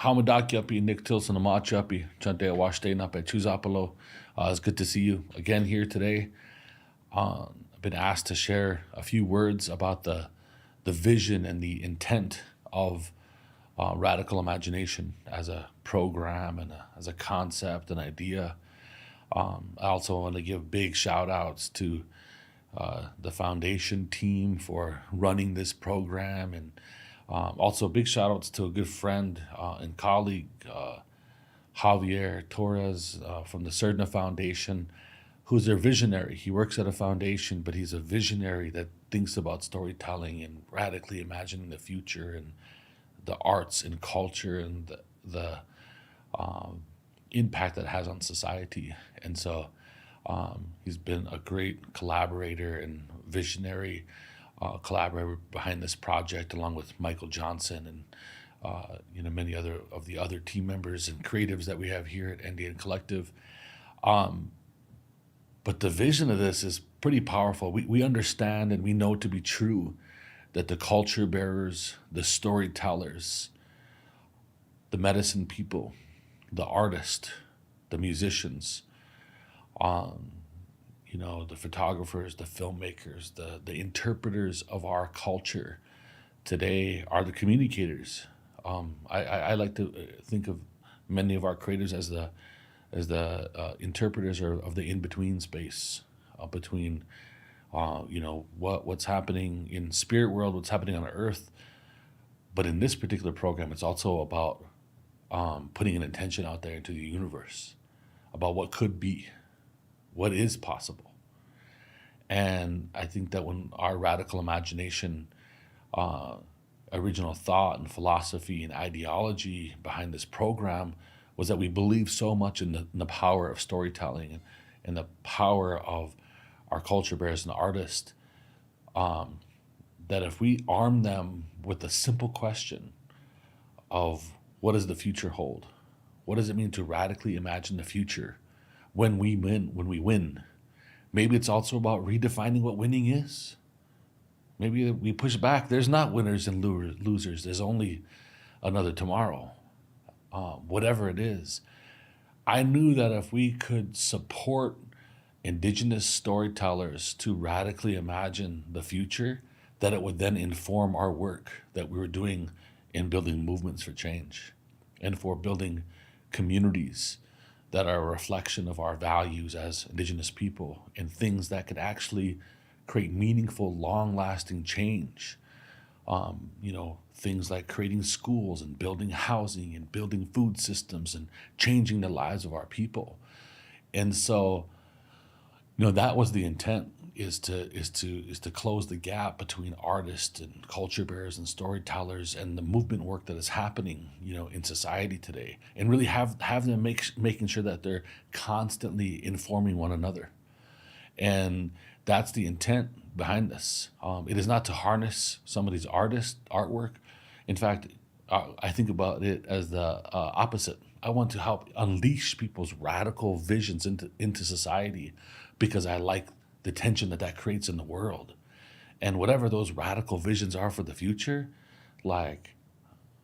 Hamadakyapi, Nick Tilson, Amachapi, Chante Awashtenape, Chuzapalo. It's good to see you again here today. I've been asked to share a few words about the vision and the intent of radical imagination as a program and as a concept, an idea. I also want to give big shout outs to the foundation team for running this program, and also big shout outs to a good friend and colleague, Javier Torres from the Cerna Foundation, who's their visionary. He works at a foundation, but he's a visionary that thinks about storytelling and radically imagining the future and the arts and culture and the impact that it has on society. And so he's been a great collaborator and visionary collaborator behind this project, along with Michael Johnson and many other of the other team members and creatives that we have here at NDN Collective. But the vision of this is pretty powerful. We understand and we know to be true that the culture bearers, the storytellers, the medicine people, the artists, the musicians, the photographers, the filmmakers, the interpreters of our culture today are the communicators. I like to think of many of our creators as the interpreters of the in-between space between what's happening in spirit world, what's happening on earth. But in this particular program, it's also about putting an intention out there into the universe about what could be, what is possible. And I think that when our radical imagination, original thought and philosophy and ideology behind this program was that we believe so much in the power of storytelling and the power of our culture bearers and artists, that if we arm them with the simple question of what does the future hold? What does it mean to radically imagine the future when we win? Maybe it's also about redefining what winning is. Maybe we push back. There's not winners and losers. There's only another tomorrow. Whatever it is. I knew that if we could support Indigenous storytellers to radically imagine the future, that it would then inform our work that we were doing in building movements for change and for building communities that are a reflection of our values as Indigenous people and things that could actually create meaningful, long-lasting change. Things like creating schools and building housing and building food systems and changing the lives of our people. And so, that was the intent, is to close the gap between artists and culture bearers and storytellers and the movement work that is happening, in society today, and really have them making sure that they're constantly informing one another. And that's the intent behind this. It is not to harness somebody's artwork. In fact, I think about it as the opposite. I want to help unleash people's radical visions into society, because I like the tension that creates in the world. And whatever those radical visions are for the future, like,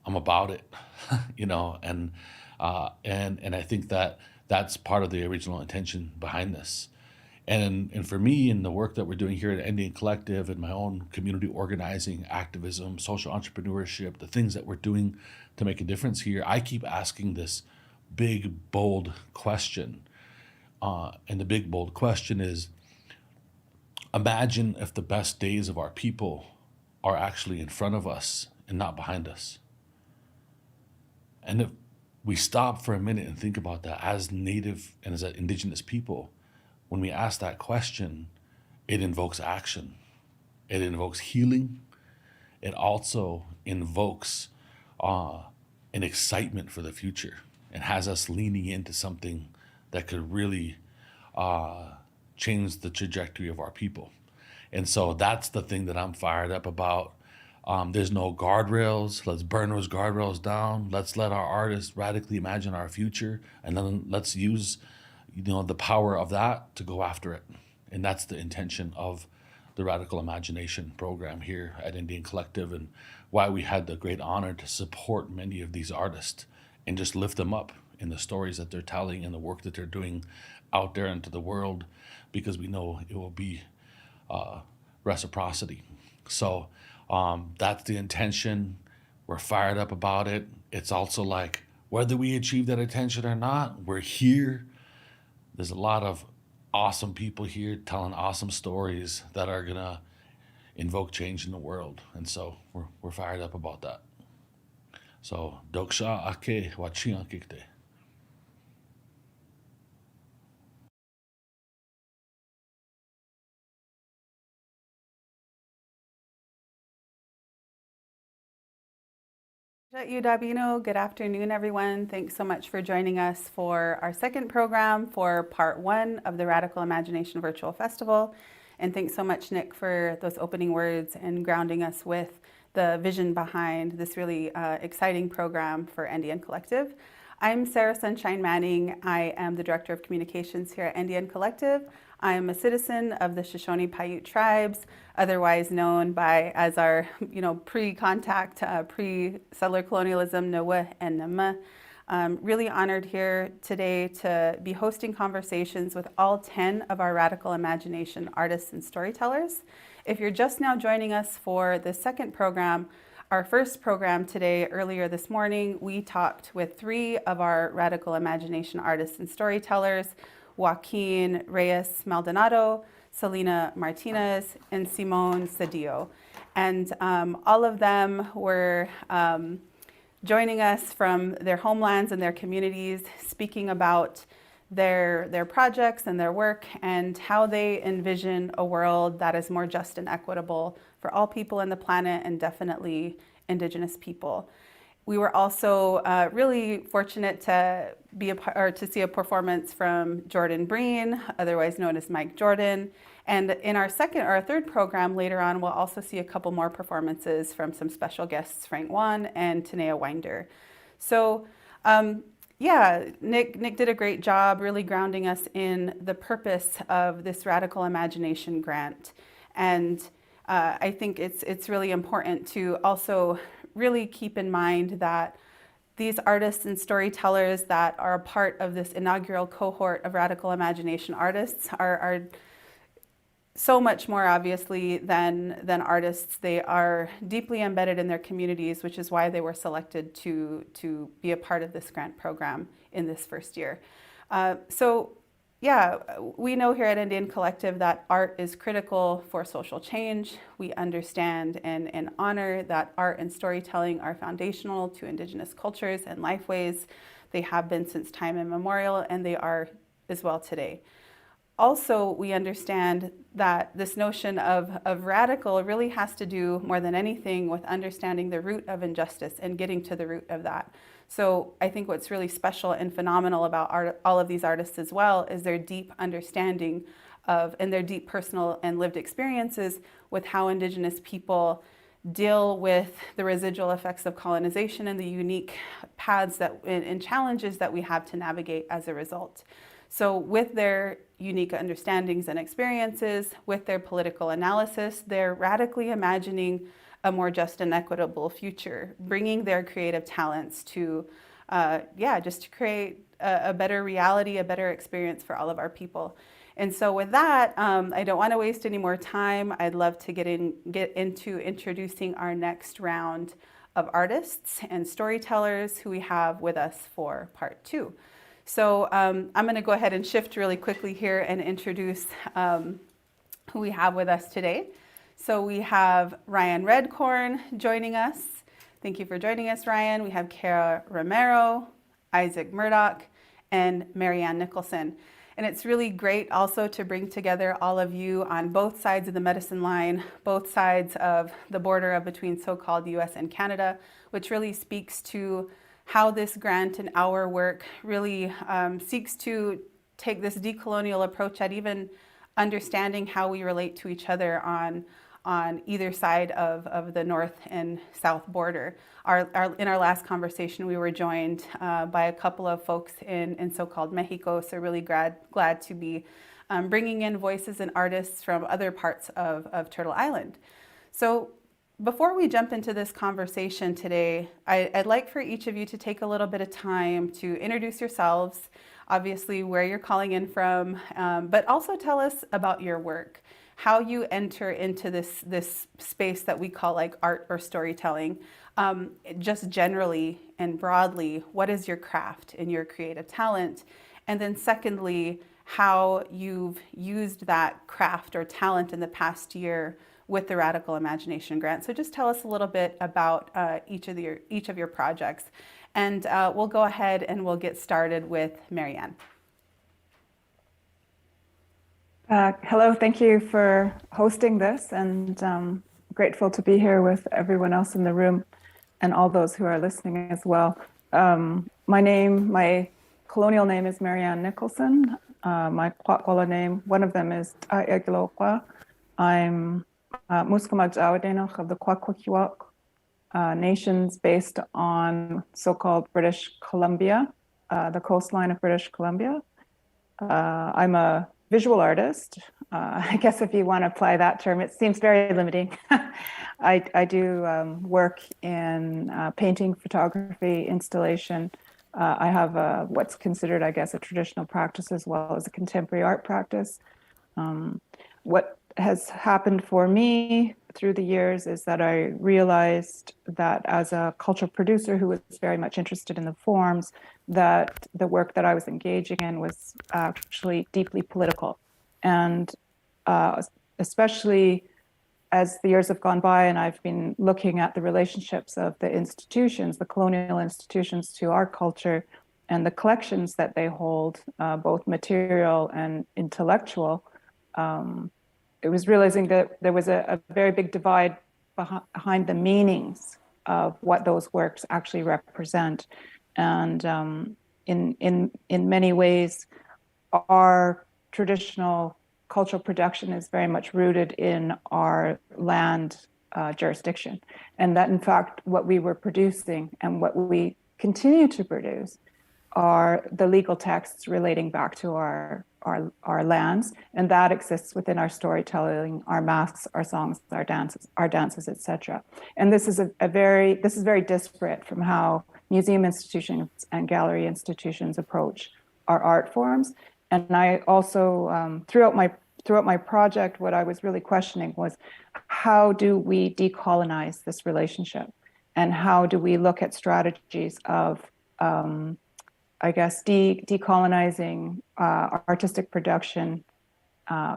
I'm about it, and I think that that's part of the original intention behind this. And for me, in the work that we're doing here at NDN Collective and my own community organizing, activism, social entrepreneurship, the things that we're doing to make a difference here, I keep asking this big, bold question. And the big, bold question is, imagine if the best days of our people are actually in front of us and not behind us. And if we stop for a minute and think about that as Native and as Indigenous people, when we ask that question, it invokes action. It invokes healing. It also invokes an excitement for the future and has us leaning into something that could really change the trajectory of our people. And so that's the thing that I'm fired up about. There's no guardrails. Let's burn those guardrails down. Let's let our artists radically imagine our future, and then let's use the power of that to go after it. And that's the intention of the Radical Imagination program here at NDN Collective, and why we had the great honor to support many of these artists and just lift them up in the stories that they're telling and the work that they're doing out there into the world, because we know it will be reciprocity. So that's the intention. We're fired up about it. It's also like, whether we achieve that intention or not, we're here. There's a lot of awesome people here telling awesome stories that are gonna invoke change in the world, and so we're fired up about that. So doksha ake wachian kikte. UW, good afternoon, everyone. Thanks so much for joining us for our second program for part one of the Radical Imagination Virtual Festival. And thanks so much, Nick, for those opening words and grounding us with the vision behind this really exciting program for NDN Collective. I'm Sarah Sunshine Manning. I am the Director of Communications here at NDN Collective. I'm a citizen of the Shoshone-Paiute tribes, otherwise known by as our, pre-contact, pre-settler colonialism, Nowa and Nama. Really honored here today to be hosting conversations with all 10 of our Radical Imagination artists and storytellers. If you're just now joining us for the second program, our first program today, earlier this morning, we talked with 3 of our Radical Imagination artists and storytellers, Joaquin Reyes Maldonado, Selena Martinez, and Simone Cedillo. And all of them were joining us from their homelands and their communities, speaking about their projects and their work and how they envision a world that is more just and equitable for all people on the planet, and definitely Indigenous people. We were also really fortunate to be to see a performance from Jordan Breen, otherwise known as Mike Jordan. And in our second or our third program later on, we'll also see a couple more performances from some special guests, Frank Wan and Tanea Winder. So Nick did a great job really grounding us in the purpose of this Radical Imagination grant. And I think it's really important to also really keep in mind that these artists and storytellers that are a part of this inaugural cohort of Radical Imagination artists are so much more obviously than artists. They are deeply embedded in their communities, which is why they were selected to be a part of this grant program in this first year. We know here at NDN Collective that art is critical for social change. We understand and honor that art and storytelling are foundational to Indigenous cultures and lifeways. They have been since time immemorial, and they are as well today. Also, we understand that this notion of radical really has to do more than anything with understanding the root of injustice and getting to the root of that. So I think what's really special and phenomenal about all of these artists as well is their deep understanding of and their deep personal and lived experiences with how Indigenous people deal with the residual effects of colonization and the unique paths and challenges that we have to navigate as a result. So with their unique understandings and experiences, with their political analysis, they're radically imagining a more just and equitable future, bringing their creative talents to, just to create a better reality, a better experience for all of our people. And so with that, I don't want to waste any more time. I'd love to get into introducing our next round of artists and storytellers who we have with us for part 2. So I'm going to go ahead and shift really quickly here and introduce who we have with us today. So we have Ryan Redcorn joining us. Thank you for joining us, Ryan. We have Kara Romero, Isaac Murdoch, and Marianne Nicholson. And it's really great also to bring together all of you on both sides of the medicine line, both sides of the border between so-called US and Canada, which really speaks to how this grant and our work really seeks to take this decolonial approach at even understanding how we relate to each other on either side of the north and south border. In our last conversation, we were joined by a couple of folks in so-called Mexico, so really glad to be bringing in voices and artists from other parts of Turtle Island. So before we jump into this conversation today, I'd like for each of you to take a little bit of time to introduce yourselves, obviously where you're calling in from, but also tell us about your work, how you enter into this space that we call like art or storytelling. Just generally and broadly, what is your craft and your creative talent? And then secondly, how you've used that craft or talent in the past year with the Radical Imagination Grant. So just tell us a little bit about each of your projects. And we'll go ahead and we'll get started with Marianne. Hello, thank you for hosting this, and grateful to be here with everyone else in the room and all those who are listening as well. My colonial name is Marianne Nicholson. My Kwakwala name, one of them is Ta'iagilokwa. I'm Muskamaj Awadenoch of the Kwakwakiwak nations based on so-called British Columbia, the coastline of British Columbia. I'm a visual artist. I guess if you want to apply that term, it seems very limiting. I do work in painting, photography, installation. I have what's considered, I guess, a traditional practice as well as a contemporary art practice. What has happened for me through the years is that I realized that as a cultural producer who was very much interested in the forms, that the work that I was engaging in was actually deeply political. And especially as the years have gone by and I've been looking at the relationships of the institutions, the colonial institutions to our culture and the collections that they hold, both material and intellectual, it was realizing that there was a very big divide behind the meanings of what those works actually represent. And in many ways, our traditional cultural production is very much rooted in our land jurisdiction. And that, in fact, what we were producing and what we continue to produce are the legal texts relating back to our lands, and that exists within our storytelling, our masks, our songs, our dances, etc. And this is very disparate from how museum institutions and gallery institutions approach our art forms. And I also throughout my project, what I was really questioning was, how do we decolonize this relationship, and how do we look at strategies of I guess decolonizing artistic production,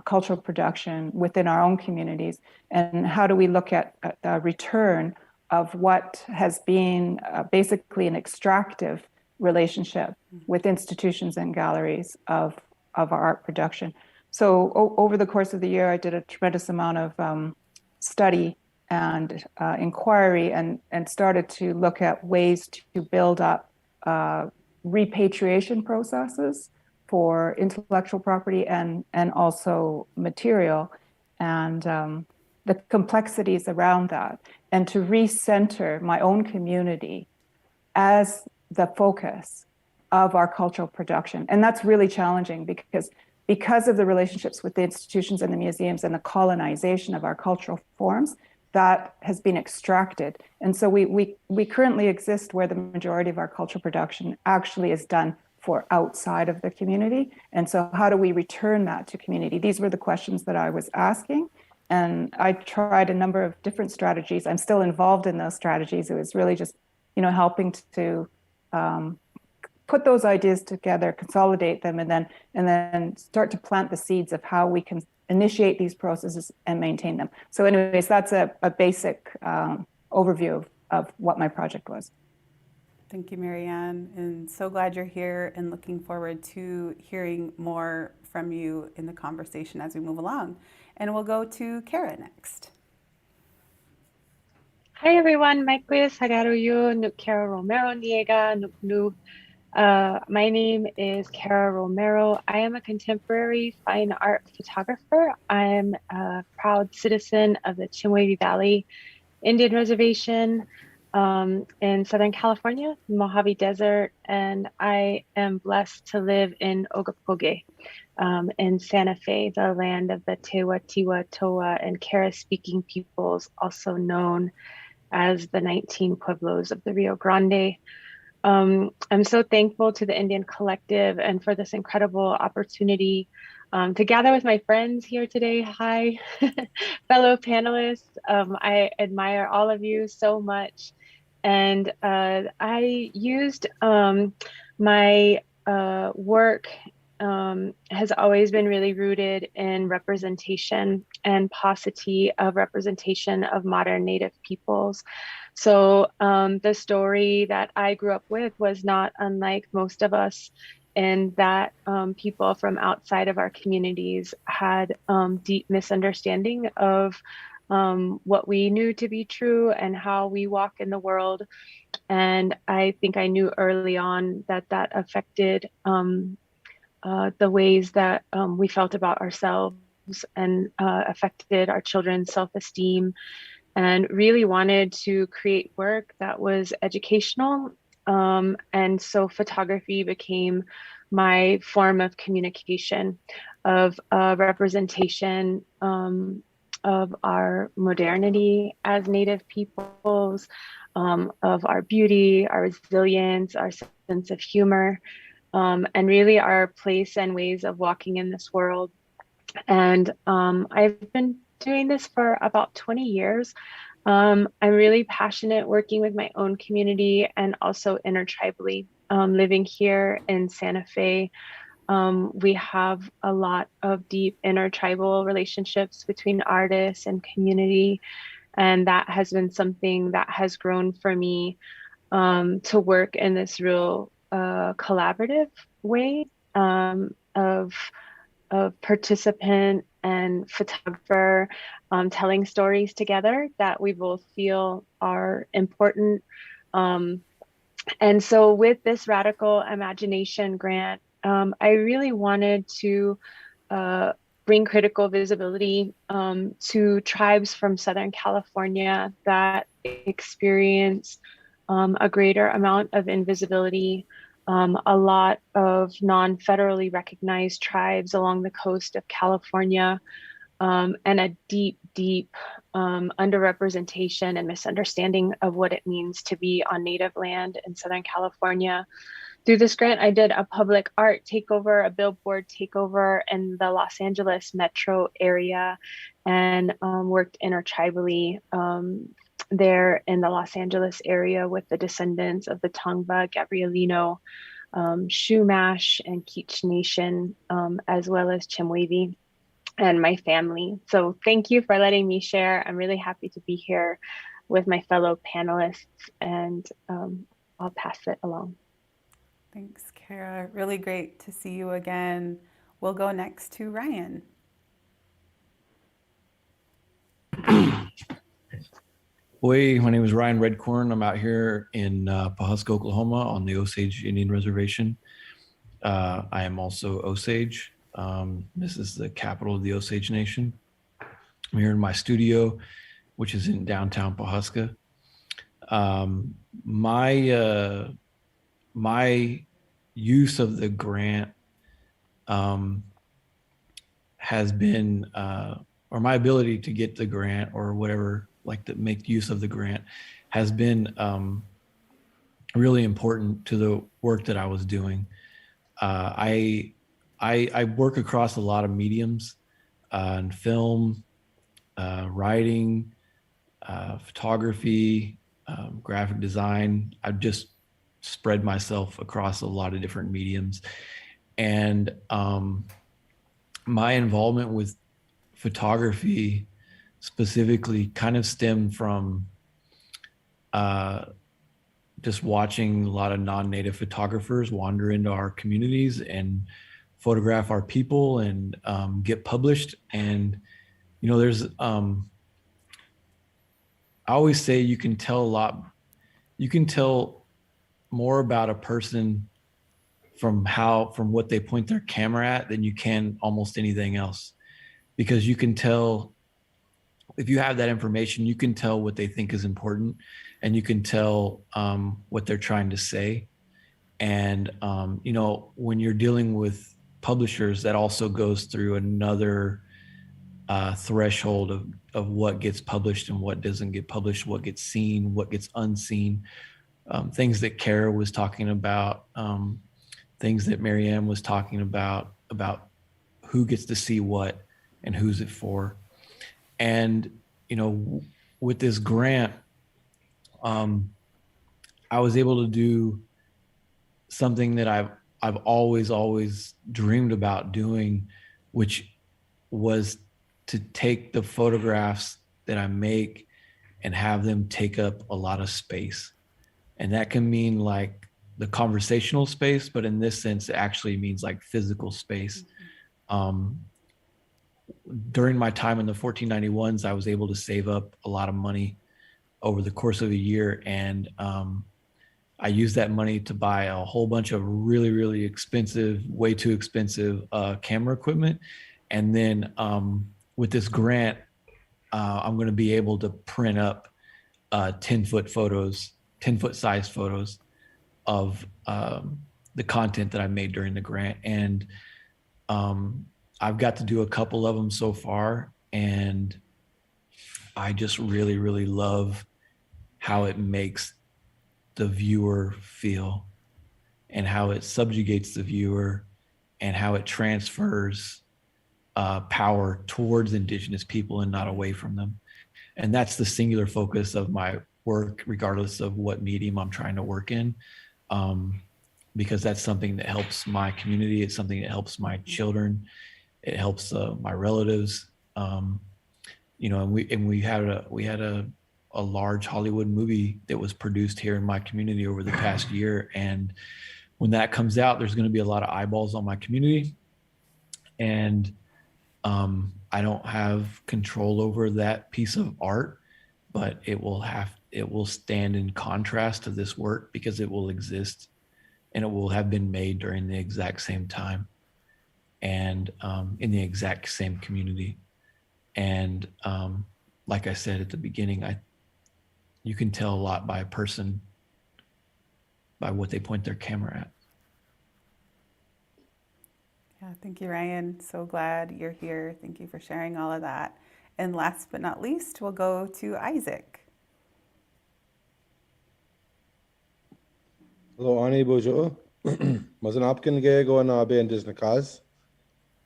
cultural production within our own communities, and how do we look at the return of what has been basically an extractive relationship with institutions and galleries of our art production. So over the course of the year, I did a tremendous amount of study and inquiry, and started to look at ways to build up repatriation processes for intellectual property and also material, and the complexities around that, and to recenter my own community as the focus of our cultural production. And that's really challenging because of the relationships with the institutions and the museums and the colonization of our cultural forms that has been extracted. And so we currently exist where the majority of our cultural production actually is done for outside of the community. And so how do we return that to community? These were the questions that I was asking. And I tried a number of different strategies. I'm still involved in those strategies. It was really just, helping to put those ideas together, consolidate them, and then start to plant the seeds of how we can initiate these processes and maintain them. So anyways, that's a basic overview of what my project was. Thank you, Marianne, and so glad you're here and looking forward to hearing more from you in the conversation as we move along. And we'll go to Kara next. Hi everyone, Maikwe Sagaruyo, Nuk Kara Romero Niega, Nuk Nu. My name is Kara Romero. I am a contemporary fine art photographer. I'm a proud citizen of the Chimwavy Valley Indian Reservation in Southern California, Mojave Desert, and I am blessed to live in Ogopoge in Santa Fe, the land of the Tewa, Tiwa, Toa, and Kara-speaking peoples, also known as the 19 Pueblos of the Rio Grande. I'm so thankful to the NDN Collective and for this incredible opportunity to gather with my friends here today. Hi, fellow panelists. I admire all of you so much. And I used my work has always been really rooted in representation and paucity of representation of modern Native peoples. So the story that I grew up with was not unlike most of us, in that people from outside of our communities had deep misunderstanding of what we knew to be true and how we walk in the world. And I think I knew early on that that affected the ways that we felt about ourselves, and affected our children's self-esteem, and really wanted to create work that was educational. And so photography became my form of communication, of representation of our modernity as Native peoples, of our beauty, our resilience, our sense of humor, and really our place and ways of walking in this world. And I've been doing this for about 20 years. I'm really passionate working with my own community and also intertribally. Living here in Santa Fe, we have a lot of deep intertribal relationships between artists and community. And that has been something that has grown for me, to work in this real collaborative way, of participant and photographer, telling stories together that we both feel are important. And so with this Radical Imagination grant, I really wanted to bring critical visibility to tribes from Southern California that experience a greater amount of invisibility. A lot of non-federally recognized tribes along the coast of California, and a deep, deep underrepresentation and misunderstanding of what it means to be on Native land in Southern California. Through this grant, I did a public art takeover, a billboard takeover in the Los Angeles metro area, and worked intertribally there in the Los Angeles area with the descendants of the Tongva, Gabrielino, Shumash, and Keech Nation, as well as Chemehuevi and my family. So thank you for letting me share. I'm really happy to be here with my fellow panelists, and I'll pass it along. Thanks, Kara. Really great to see you again. We'll go next to Ryan. Oi, my name is Ryan Redcorn. I'm out here in Pawhuska, Oklahoma on the Osage Indian Reservation. I am also Osage. This is the capital of the Osage Nation. I'm here in my studio, which is in downtown Pawhuska. My use of the grant has been, or my ability to get the grant or whatever, like to make use of the grant, has been really important to the work that I was doing. I work across a lot of mediums, in film, writing, photography, graphic design. I've just spread myself across a lot of different mediums. And my involvement with photography specifically kind of stemmed from just watching a lot of non-native photographers wander into our communities and photograph our people and get published. And, you know, there's, I always say you can tell more about a person from what they point their camera at than you can almost anything else. Because you can tell, if you have that information, you can tell what they think is important, and you can tell what they're trying to say. And, you know, when you're dealing with publishers, that also goes through another threshold of what gets published and what doesn't get published, what gets seen, what gets unseen. Things that Kara was talking about, things that Marianne was talking about who gets to see what and who's it for. And, you know, with this grant, I was able to do something that I've always dreamed about doing, which was to take the photographs that I make and have them take up a lot of space. And that can mean like the conversational space, but in this sense, it actually means like physical space. Um, During my time in the 1491s, I was able to save up a lot of money over the course of a year. And I used that money to buy a whole bunch of really expensive, way too expensive camera equipment. And then with this grant, I'm going to be able to print up 10-foot photos, 10-foot size photos of the content that I made during the grant. And I've got to do a couple of them so far. And I just really love how it makes the viewer feel and how it subjugates the viewer and how it transfers power towards Indigenous people and not away from them. And that's the singular focus of my work, regardless of what medium I'm trying to work in, because that's something that helps my community. It's something that helps my children. It helps my relatives. You know, and we had a large Hollywood movie that was produced here in my community over the past year. And when that comes out, there's going to be a lot of eyeballs on my community. And I don't have control over that piece of art, but it will stand in contrast to this work because it will exist and it will have been made during the exact same time and in the exact same community. And like I said at the beginning, you can tell a lot by a person by what they point their camera at. Yeah, thank you, Ryan. So glad you're here. Thank you for sharing all of that. And last but not least, we'll go to Isaac. Hello, Ani Bojo. Mazan Apkin Gego na be in Disney Kaz.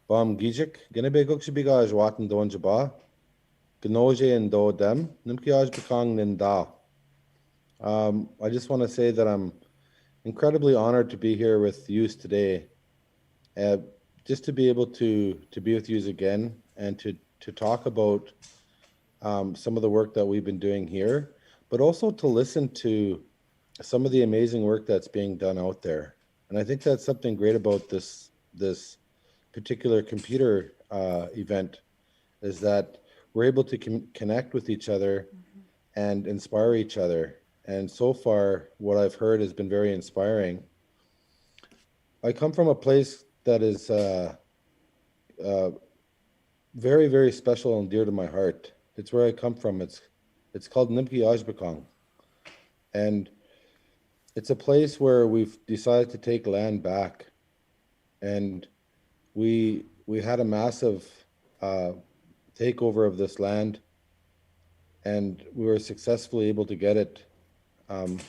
Bam Gijik, Genebe Guxibiga Jwatan Don Jaba. Gnoje and Do Dem, Nimkiaj Bekang Ninda. I just want to say that I'm incredibly honored to be here with you today. Just to be able to be with you again and to talk about some of the work that we've been doing here, but also to listen to some of the amazing work that's being done out there. And I think that's something great about this particular computer event, is that we're able to connect with each other and inspire each other. And so far, what I've heard has been very inspiring. I come from a place that is very special and dear to my heart. It's where I come from. It's called Nimki Ajbekong. And it's a place where we've decided to take land back. And we had a massive takeover of this land, and we were successfully able to get it. And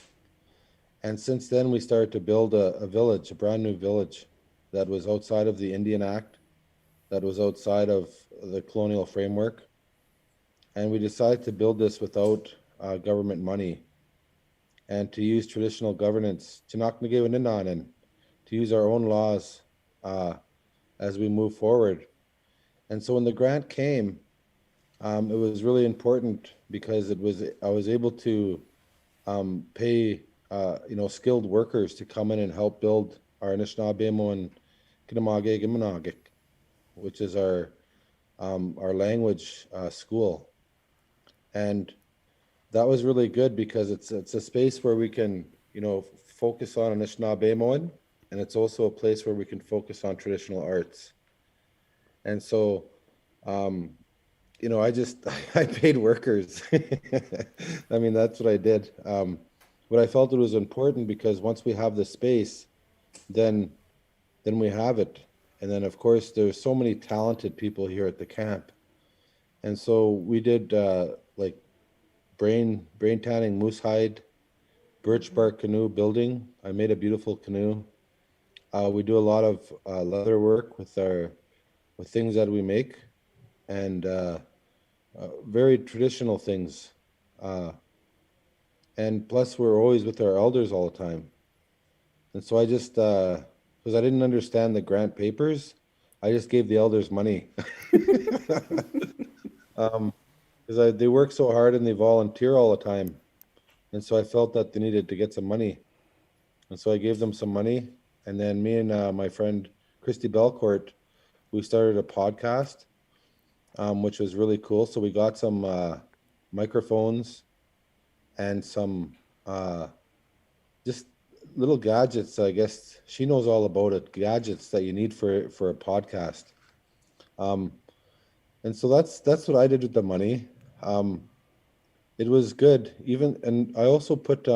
since then, we started to build a village, a brand new village that was outside of the Indian Act, that was outside of the colonial framework. And we decided to build this without government money and to use traditional governance, to use our own laws as we move forward. And so when the grant came, it was really important because I was able to pay skilled workers to come in and help build our Anishinaabe and Kinamage Gimanagik, which is our language school. And that was really good because it's a space where we can focus on Anishinaabe, and it's also a place where we can focus on traditional arts. And so I paid workers. I mean, that's what I did. But I felt it was important because once we have the space, then we have it. And then, of course, there's so many talented people here at the camp. And so we did like brain tanning, moose hide, birch bark canoe building. I made a beautiful canoe. We do a lot of leather work with things that we make, and very traditional things. And plus, we're always with our elders all the time. And so I just because I didn't understand the grant papers. I just gave the elders money. Because they work so hard and they volunteer all the time. And so I felt that they needed to get some money. And so I gave them some money. And then me and my friend Christy Belcourt, we started a podcast, which was really cool. So we got some microphones and some just little gadgets. I guess she knows all about it. Gadgets that you need for a podcast. And so that's what I did with the money. It was good. And I also put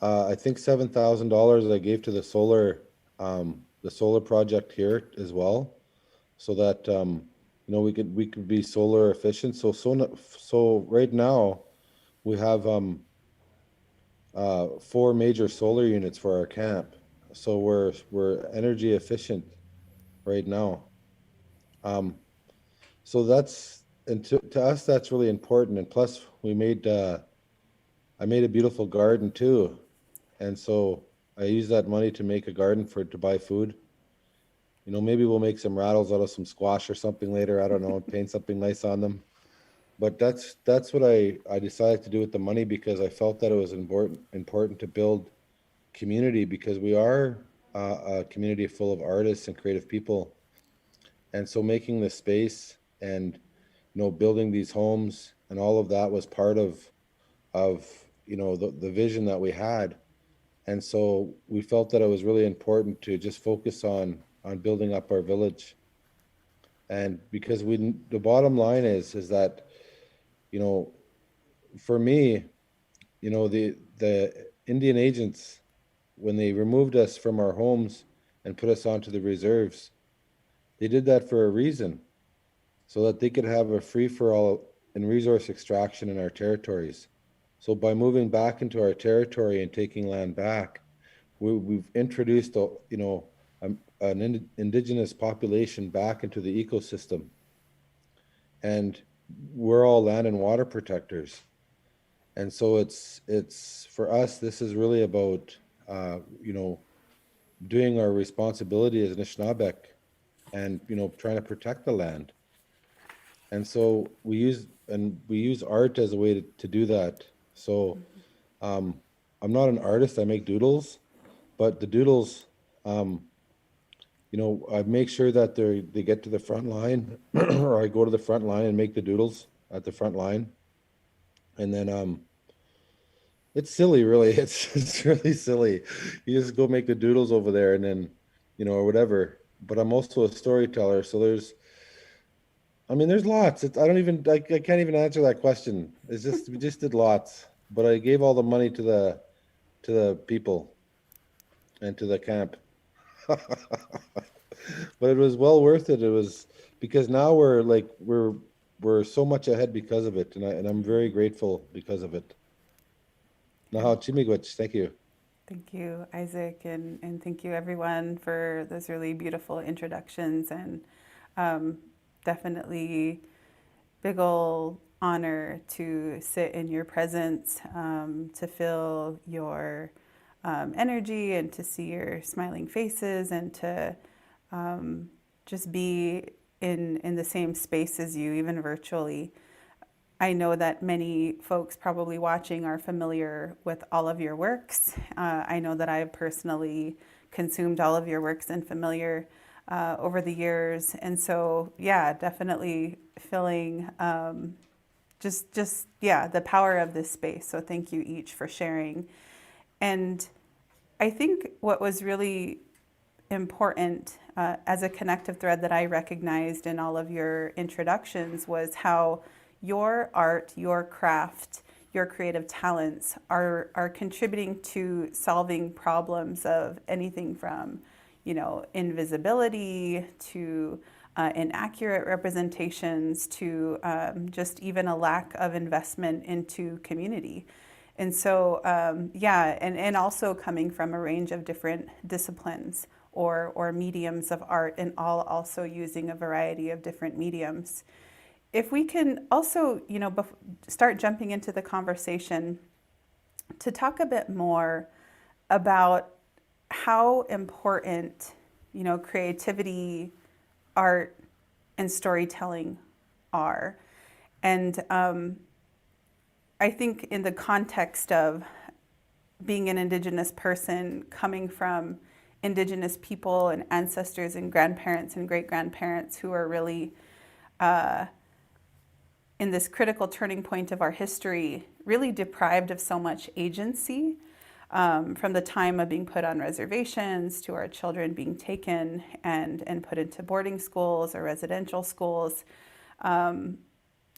I think $7,000 I gave to the solar project here as well, so that we could be solar efficient. So right now we have 4 major solar units for our camp. So we're energy efficient right now. So to us that's really important. And plus I made a beautiful garden too. And so I use that money to make a garden to buy food. Maybe we'll make some rattles out of some squash or something later. I don't know, paint something nice on them. But that's what I decided to do with the money, because I felt that it was important to build community, because we are a community full of artists and creative people. And so making the space and building these homes and all of that was part of the vision that we had. And so we felt that it was really important to just focus on building up our village. And because the bottom line is that, for me, the Indian agents, when they removed us from our homes and put us onto the reserves, they did that for a reason, so that they could have a free-for-all in resource extraction in our territories. So by moving back into our territory and taking land back, we've introduced an indigenous population back into the ecosystem. And we're all land and water protectors. And so it's for us, this is really about doing our responsibility as Anishinaabeg and trying to protect the land. And so we use art as a way to do that. So I'm not an artist, I make doodles, but the doodles, I make sure that they get to the front line, or I go to the front line and make the doodles at the front line. And then it's silly, really. It's really silly. You just go make the doodles over there, and then or whatever. But I'm also a storyteller, so there's lots. I can't even answer that question. It's just we just did lots, but I gave all the money to the people and to the camp. But it was well worth it. It was because now we're so much ahead because of it, and I'm very grateful because of it. Naha Chimigwich, thank you. Thank you, Isaac, and thank you everyone for those really beautiful introductions, and definitely big ol' honor to sit in your presence, to feel your energy and to see your smiling faces, and to just be in the same space as you, even virtually. I know that many folks probably watching are familiar with all of your works. I know that I have personally consumed all of your works and familiar over the years. And so, yeah, definitely feeling the power of this space. So thank you each for sharing. And I think what was really important as a connective thread that I recognized in all of your introductions was how your art, your craft, your creative talents are contributing to solving problems of anything from, invisibility to inaccurate representations to just even a lack of investment into community. And so, and also coming from a range of different disciplines or mediums of art, and all also using a variety of different mediums. If we can also, start jumping into the conversation to talk a bit more about how important, creativity, art, and storytelling are. And I think in the context of being an Indigenous person, coming from Indigenous people and ancestors and grandparents and great-grandparents who are really in this critical turning point of our history, really deprived of so much agency, from the time of being put on reservations to our children being taken and put into boarding schools or residential schools.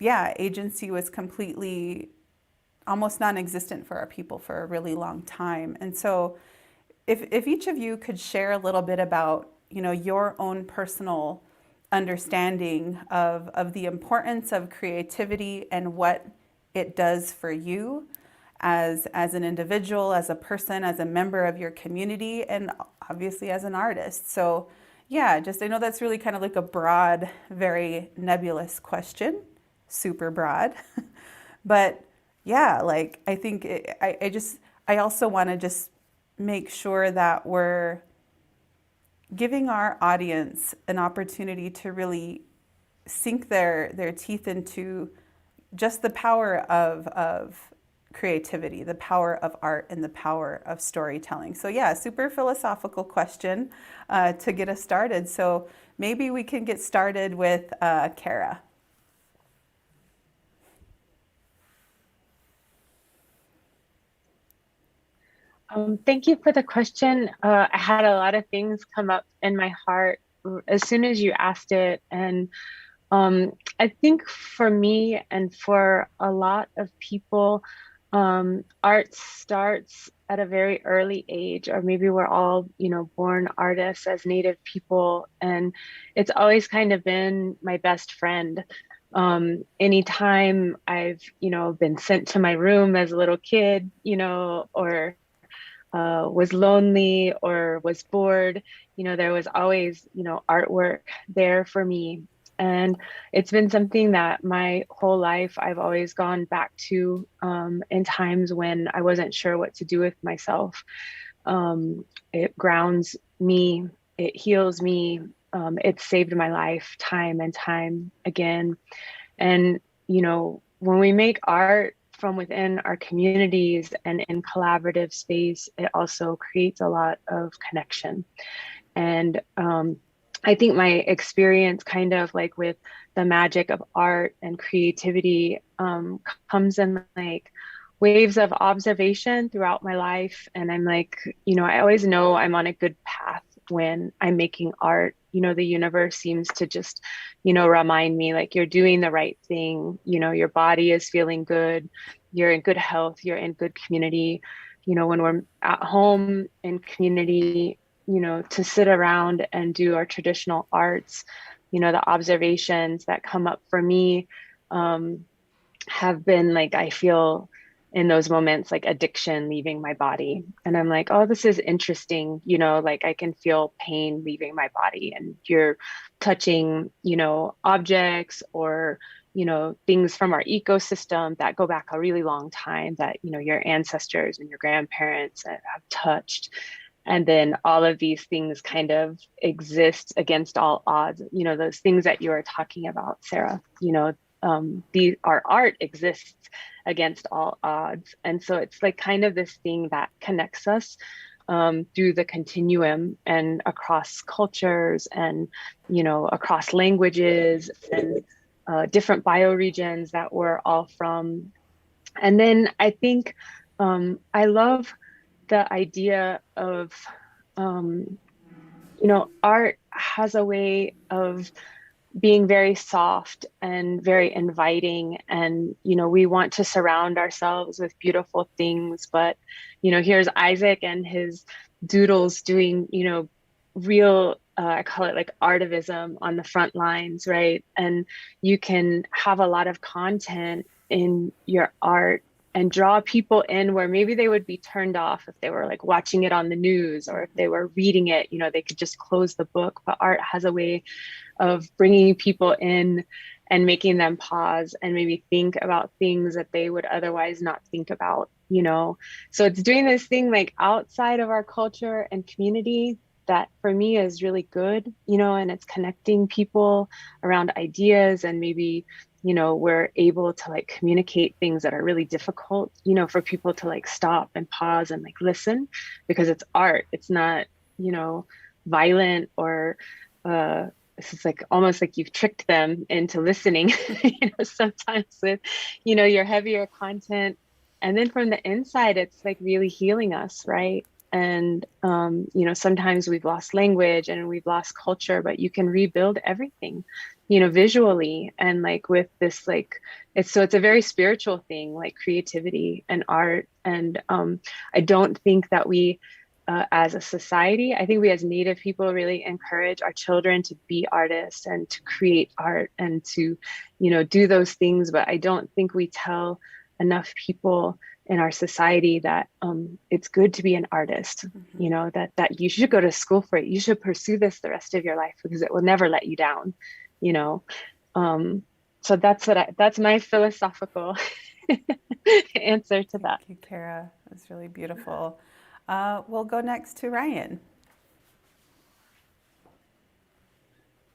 Agency was completely almost non-existent for our people for a really long time. And so if each of you could share a little bit about, your own personal understanding of the importance of creativity and what it does for you as an individual, as a person, as a member of your community, and obviously as an artist. So I know that's really kind of like a broad, very nebulous question, super broad. But I think I also want to just make sure that we're giving our audience an opportunity to really sink their teeth into just the power of creativity, the power of art, and the power of storytelling. So super philosophical question to get us started. So maybe we can get started with Kara. Thank you for the question. I had a lot of things come up in my heart as soon as you asked it. And I think for me and for a lot of people, art starts at a very early age, or maybe we're all, born artists as Native people. And it's always kind of been my best friend. Anytime I've, been sent to my room as a little kid, or was lonely or was bored, there was always, artwork there for me. And it's been something that my whole life I've always gone back to in times when I wasn't sure what to do with myself. It grounds me, it heals me, it saved my life time and time again. And, when we make art from within our communities and in collaborative space, it also creates a lot of connection. And I think my experience kind of like with the magic of art and creativity comes in like waves of observation throughout my life. And I'm like, I always know I'm on a good path when I'm making art. The universe seems to just, remind me like you're doing the right thing. Your body is feeling good. You're in good health. You're in good community. When we're at home in community, to sit around and do our traditional arts, the observations that come up for me have been like, I feel in those moments like addiction leaving my body. And I'm like, oh, this is interesting. Like I can feel pain leaving my body, and you're touching, objects or, things from our ecosystem that go back a really long time that, your ancestors and your grandparents have touched. And then all of these things kind of exist against all odds, those things that you were talking about, Sarah, our art exists against all odds. And so it's like kind of this thing that connects us through the continuum and across cultures and, across languages and different bioregions that we're all from. And then I think I love the idea of, art has a way of being very soft and very inviting. And, we want to surround ourselves with beautiful things, but, here's Isaac and his doodles doing, real, I call it like artivism on the front lines, right? And you can have a lot of content in your art and draw people in where maybe they would be turned off if they were like watching it on the news, or if they were reading it, you know, they could just close the book. But art has a way of bringing people in and making them pause and maybe think about things that they would otherwise not think about, you know? So it's doing this thing like outside of our culture and community that for me is really good, you know, and it's connecting people around ideas, and maybe, you know, we're able to like communicate things that are really difficult, you know, for people to like stop and pause and like listen, because it's art. It's not, you know, violent or it's like almost like you've tricked them into listening, you know, sometimes with, you know, your heavier content. And then from the inside, it's like really healing us, right? And, you know, sometimes we've lost language and we've lost culture, but you can rebuild everything, you know, visually. And like with this, like, it's a very spiritual thing, like creativity and art. And I don't think that we, as a society, I think we as Native people really encourage our children to be artists and to create art and to, you know, do those things. But I don't think we tell enough people in our society that it's good to be an artist, you know, that you should go to school for it. You should pursue this the rest of your life because it will never let you down, you know. So that's my philosophical answer to that. Thank you, Kara. That's really beautiful. We'll go next to Ryan.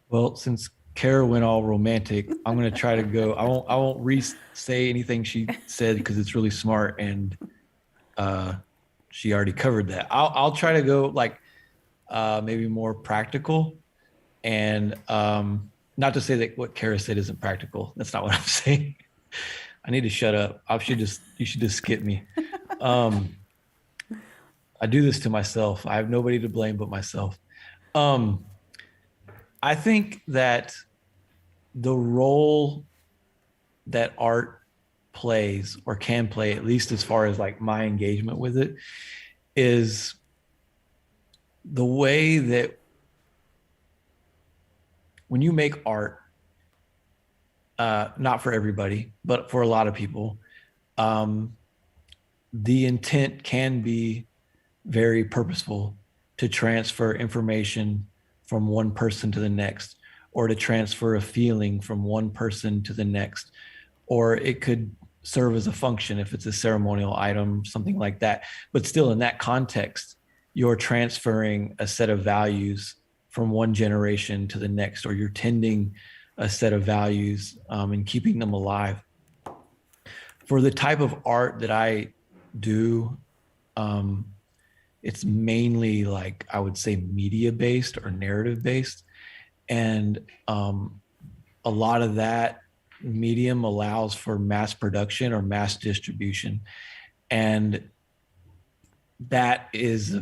Well, since Kara went all romantic, I'm going to try to go. I won't re-say anything she said because it's really smart, and she already covered that. I'll try to go like maybe more practical, and not to say that what Kara said isn't practical. That's not what I'm saying. I need to shut up. You should just skip me. I do this to myself. I have nobody to blame but myself. I think that the role that art plays or can play, at least as far as like my engagement with it, is the way that when you make art, not for everybody, but for a lot of people, the intent can be very purposeful to transfer information from one person to the next, or to transfer a feeling from one person to the next, or it could serve as a function if it's a ceremonial item, something like that. But still, in that context, you're transferring a set of values from one generation to the next, or you're tending a set of values and keeping them alive. For the type of art that I do, it's mainly like, I would say, media based or narrative based. And a lot of that medium allows for mass production or mass distribution. And that is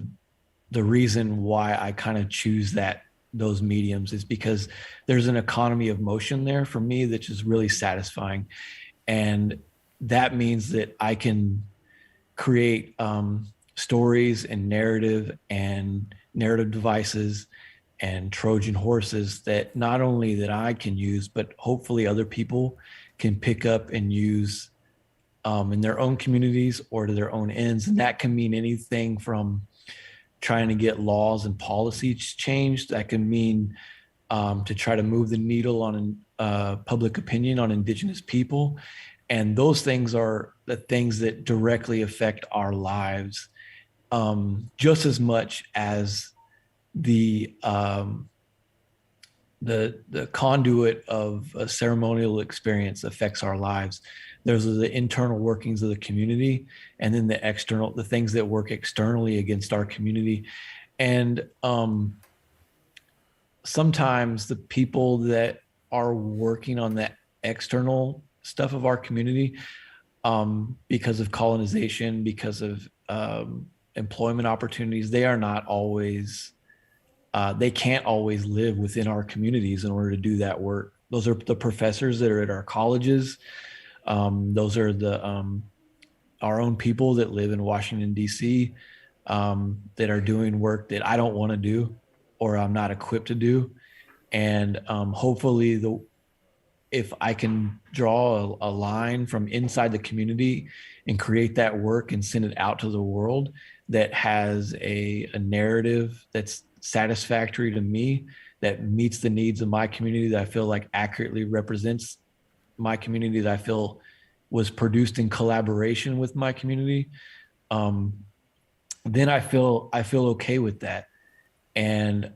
the reason why I kind of choose those mediums, is because there's an economy of motion there for me that's just really satisfying. And that means that I can create stories and narrative devices and Trojan horses that not only that I can use, but hopefully other people can pick up and use in their own communities or to their own ends. And that can mean anything from trying to get laws and policies changed. That can mean to try to move the needle on public opinion on Indigenous people. And those things are the things that directly affect our lives just as much as the conduit of a ceremonial experience affects our lives. Those are the internal workings of the community, and then the things that work externally against our community. And sometimes the people that are working on that external stuff of our community, because of colonization, because of employment opportunities, they are not always, they can't always live within our communities in order to do that work. Those are the professors that are at our colleges. Those are our own people that live in Washington, D.C., that are doing work that I don't want to do or I'm not equipped to do. And hopefully if I can draw a line from inside the community and create that work and send it out to the world that has a narrative that's satisfactory to me, that meets the needs of my community, that I feel like accurately represents my community, that I feel was produced in collaboration with my community, then I feel okay with that. And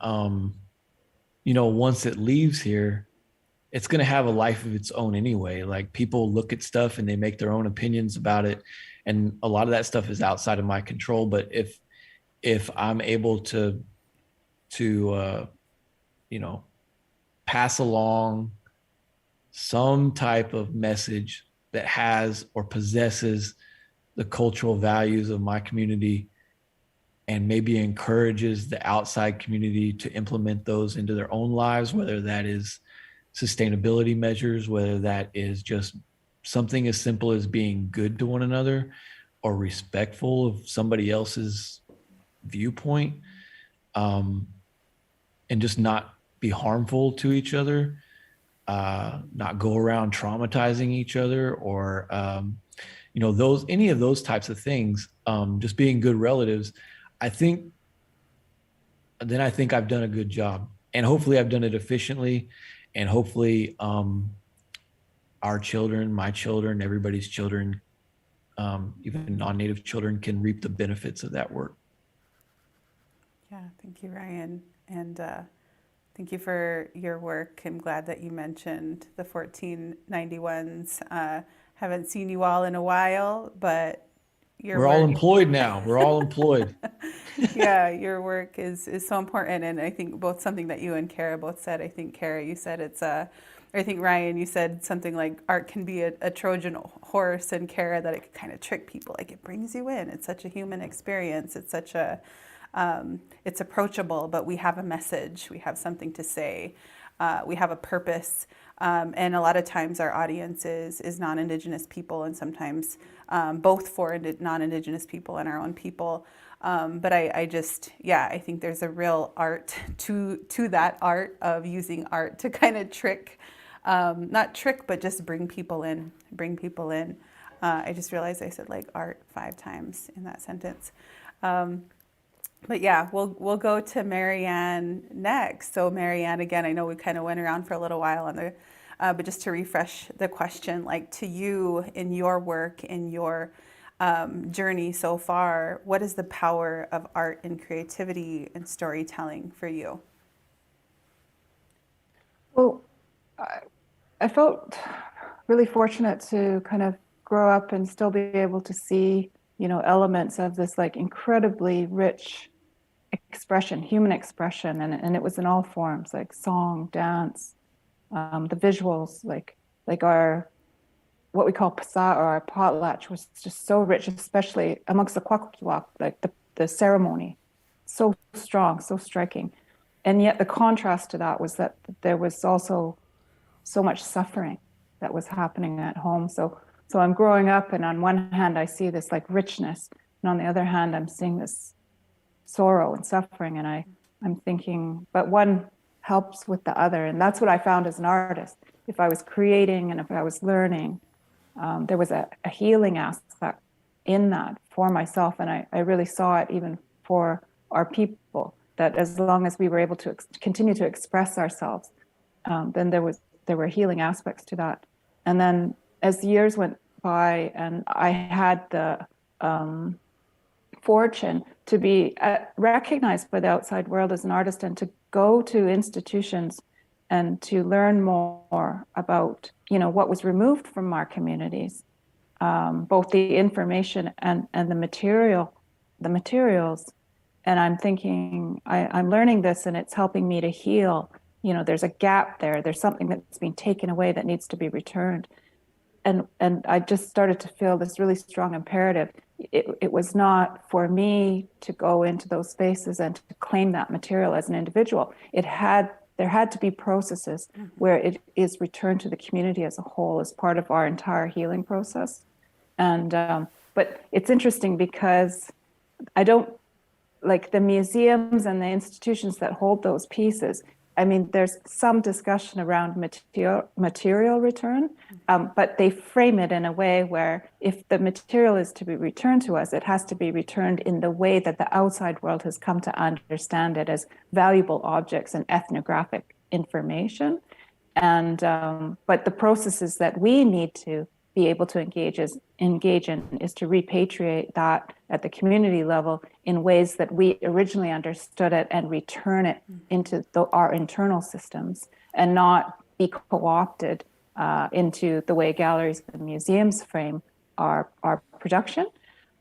once it leaves here, it's going to have a life of its own anyway. Like, people look at stuff and they make their own opinions about it, and a lot of that stuff is outside of my control. But if I'm able to pass along some type of message that has or possesses the cultural values of my community, and maybe encourages the outside community to implement those into their own lives, whether that is sustainability measures, whether that is just something as simple as being good to one another or respectful of somebody else's viewpoint, and just not be harmful to each other, not go around traumatizing each other, or any of those types of things, just being good relatives. I think I've done a good job, and hopefully I've done it efficiently, and hopefully our children, my children, everybody's children, even non-native children, can reap the benefits of that work. Yeah, thank you, Ryan. And thank you for your work. I'm glad that you mentioned the 1491s. Haven't seen you all in a while, but we're all employed now. We're all employed. Yeah, your work is so important. And I think both something that you and Kara both said. I think, Kara, you said I think, Ryan, you said something like art can be a Trojan horse, and Kara, that it can kind of trick people. Like, it brings you in. It's such a human experience. It's such a it's approachable, but we have a message. We have something to say. We have a purpose. And a lot of times our audience is non-Indigenous people, and sometimes both for non-Indigenous people and our own people. But I think there's a real art to that art of using art to kind of trick, not trick, but just bring people in. I just realized I said like art 5 times in that sentence. But yeah, we'll go to Marianne next. So Marianne, again, I know we kind of went around for a little while on the, but just to refresh the question, like, to you in your work, in your journey so far, what is the power of art and creativity and storytelling for you? Well, I felt really fortunate to kind of grow up and still be able to see, elements of this like incredibly rich expression, human expression, and it was in all forms, like song, dance, the visuals, like our, what we call pasa, or our potlatch, was just so rich, especially amongst the Kwakwaka'wakw, like the ceremony, so strong, so striking. And yet the contrast to that was that there was also so much suffering that was happening at home. So I'm growing up, and on one hand I see this like richness, and on the other hand I'm seeing this sorrow and suffering, and I'm thinking, but one helps with the other. And that's what I found as an artist. If I was creating and if I was learning, there was a healing aspect in that for myself, and I really saw it even for our people, that as long as we were able to continue to express ourselves, then there were healing aspects to that. And then as the years went by, and I had the fortune to be recognized by the outside world as an artist, and to go to institutions and to learn more about, what was removed from our communities, both the information and the materials. And I'm thinking, I'm learning this, and it's helping me to heal. There's a gap there. There's something that's been taken away that needs to be returned. And I just started to feel this really strong imperative. It was not for me to go into those spaces and to claim that material as an individual. There had to be processes where it is returned to the community as a whole, as part of our entire healing process. And but it's interesting because I don't, like, the museums and the institutions that hold those pieces, I mean, there's some discussion around material return, but they frame it in a way where if the material is to be returned to us, it has to be returned in the way that the outside world has come to understand it, as valuable objects and ethnographic information. And but the processes that we need to be able to engage in is to repatriate that at the community level in ways that we originally understood it and return it into our internal systems, and not be co-opted into the way galleries and museums frame our production.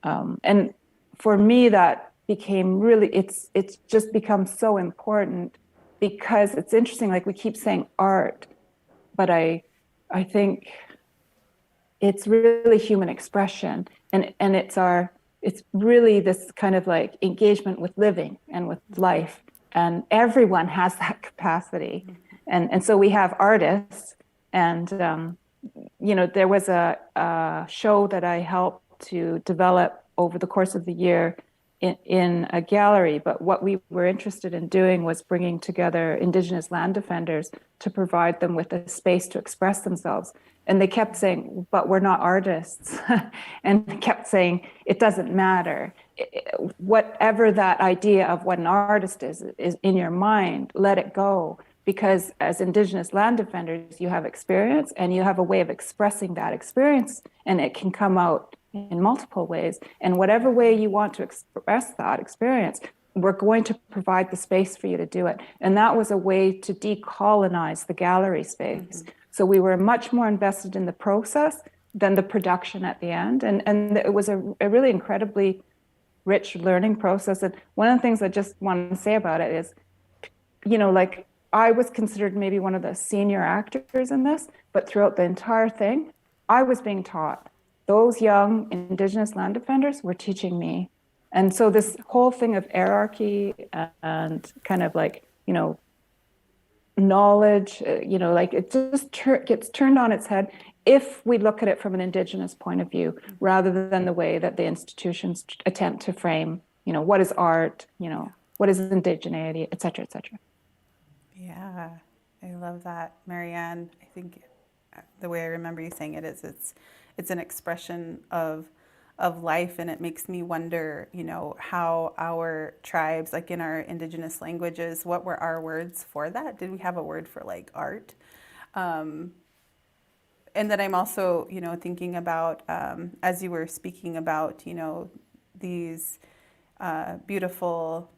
And for me, that became really, it's just become so important, because it's interesting, like we keep saying art, but I think it's really human expression, and it's really this kind of like engagement with living and with life, and everyone has that capacity. And so we have artists, and there was a show that I helped to develop over the course of the year in a gallery, but what we were interested in doing was bringing together Indigenous land defenders to provide them with a space to express themselves. And they kept saying, but we're not artists. And kept saying, it doesn't matter. Whatever that idea of what an artist is in your mind, let it go. Because as Indigenous land defenders, you have experience, and you have a way of expressing that experience, and it can come out in multiple ways. And whatever way you want to express that experience, we're going to provide the space for you to do it. And that was a way to decolonize the gallery space. So we were much more invested in the process than the production at the end. And it was a really incredibly rich learning process. And one of the things I just want to say about it is, like I was considered maybe one of the senior actors in this, but throughout the entire thing, I was being taught. Those young Indigenous land defenders were teaching me. And so this whole thing of hierarchy and kind of like, knowledge, like it just gets turned on its head if we look at it from an Indigenous point of view, rather than the way that the institutions attempt to frame, what is art, what is indigeneity, et cetera, et cetera. Yeah, I love that, Marianne. I think the way I remember you saying it is it's an expression of life, and it makes me wonder, how our tribes, like in our Indigenous languages, what were our words for that? Did we have a word for like art? And then I'm also, thinking about, as you were speaking about, these beautiful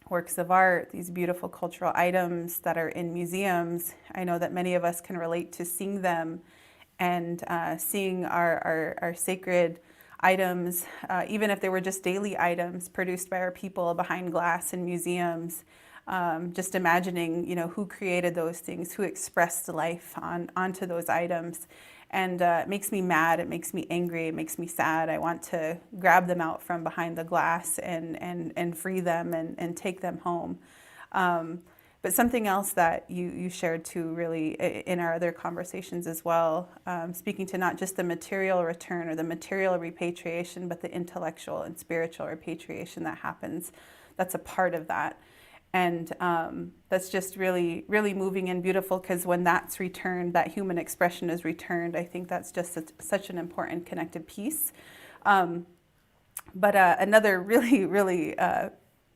works of art, these beautiful cultural items that are in museums. I know that many of us can relate to seeing them and seeing our sacred items, even if they were just daily items produced by our people behind glass in museums. Just imagining, who created those things, who expressed life onto those items. And it makes me mad, it makes me angry, it makes me sad. I want to grab them out from behind the glass and free them and take them home. But something else that you shared too, really, in our other conversations as well, speaking to not just the material return or the material repatriation, but the intellectual and spiritual repatriation that happens. That's a part of that. And that's just really, really moving and beautiful, because when that's returned, that human expression is returned, I think that's just such an important connected piece. But another really, really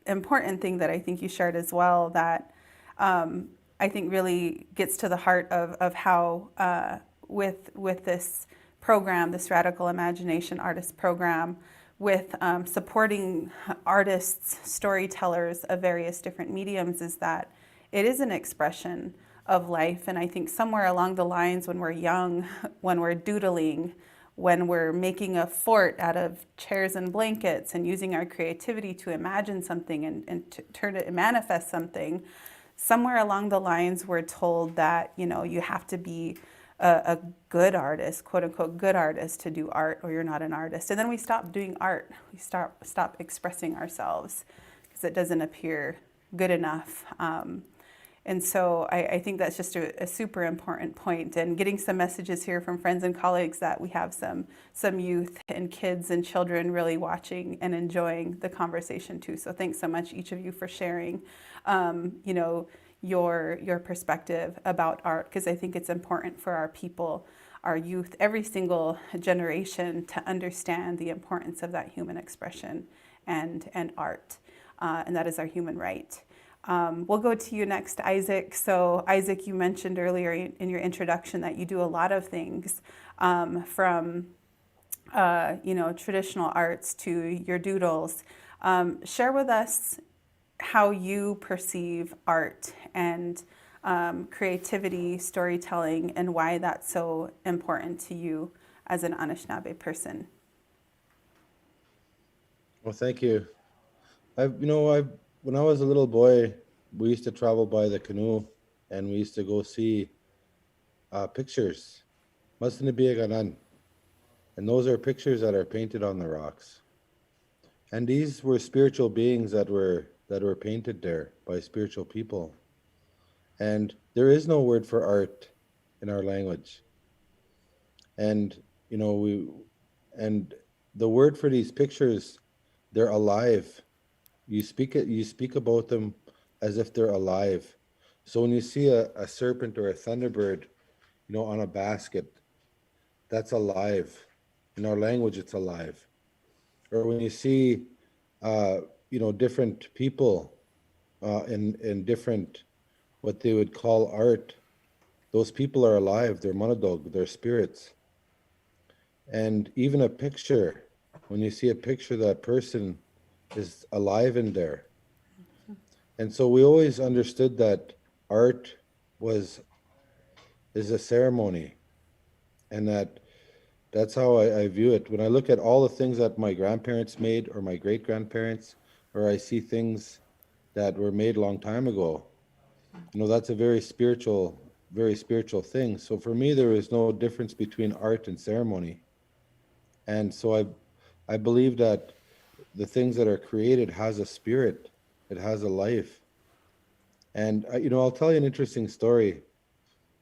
important thing that I think you shared as well, that I think really gets to the heart of how with this program, this Radical Imagination Artist Program, with supporting artists, storytellers of various different mediums, is that it is an expression of life. And I think somewhere along the lines, when we're young, when we're doodling, when we're making a fort out of chairs and blankets and using our creativity to imagine something and to turn it and manifest something, somewhere along the lines we're told that, you have to be a good artist, quote unquote, good artist to do art, or you're not an artist. And then we stop doing art. We stop expressing ourselves because it doesn't appear good enough. And so I think that's just a super important point. And getting some messages here from friends and colleagues that we have some youth and kids and children really watching and enjoying the conversation too. So thanks so much, each of you, for sharing. your perspective about art, because I think it's important for our people, our youth, every single generation to understand the importance of that human expression and art, and that is our human right. We'll go to you next, Isaac. So Isaac, you mentioned earlier in your introduction that you do a lot of things, from traditional arts to your doodles. Share with us how you perceive art and creativity, storytelling, and why that's so important to you as an Anishinaabe person. Well, thank you. When I was a little boy, we used to travel by the canoe, and we used to go see pictures. Masinabiaganan. And those are pictures that are painted on the rocks. And these were spiritual beings that were painted there by spiritual people. And there is no word for art in our language. And and the word for these pictures, they're alive. You speak about them as if they're alive. So when you see a serpent or a thunderbird, on a basket, that's alive. In our language, it's alive. Or when you see, different people in different, what they would call art, those people are alive. They're monodog, they're spirits. And even a picture, when you see a picture, that person is alive in there. And so we always understood that art is a ceremony, and that's how I view it. When I look at all the things that my grandparents made or my great grandparents, or I see things that were made a long time ago, that's a very spiritual thing. So for me, there is no difference between art and ceremony. And so I believe that the things that are created has a spirit, it has a life. And I'll tell you an interesting story.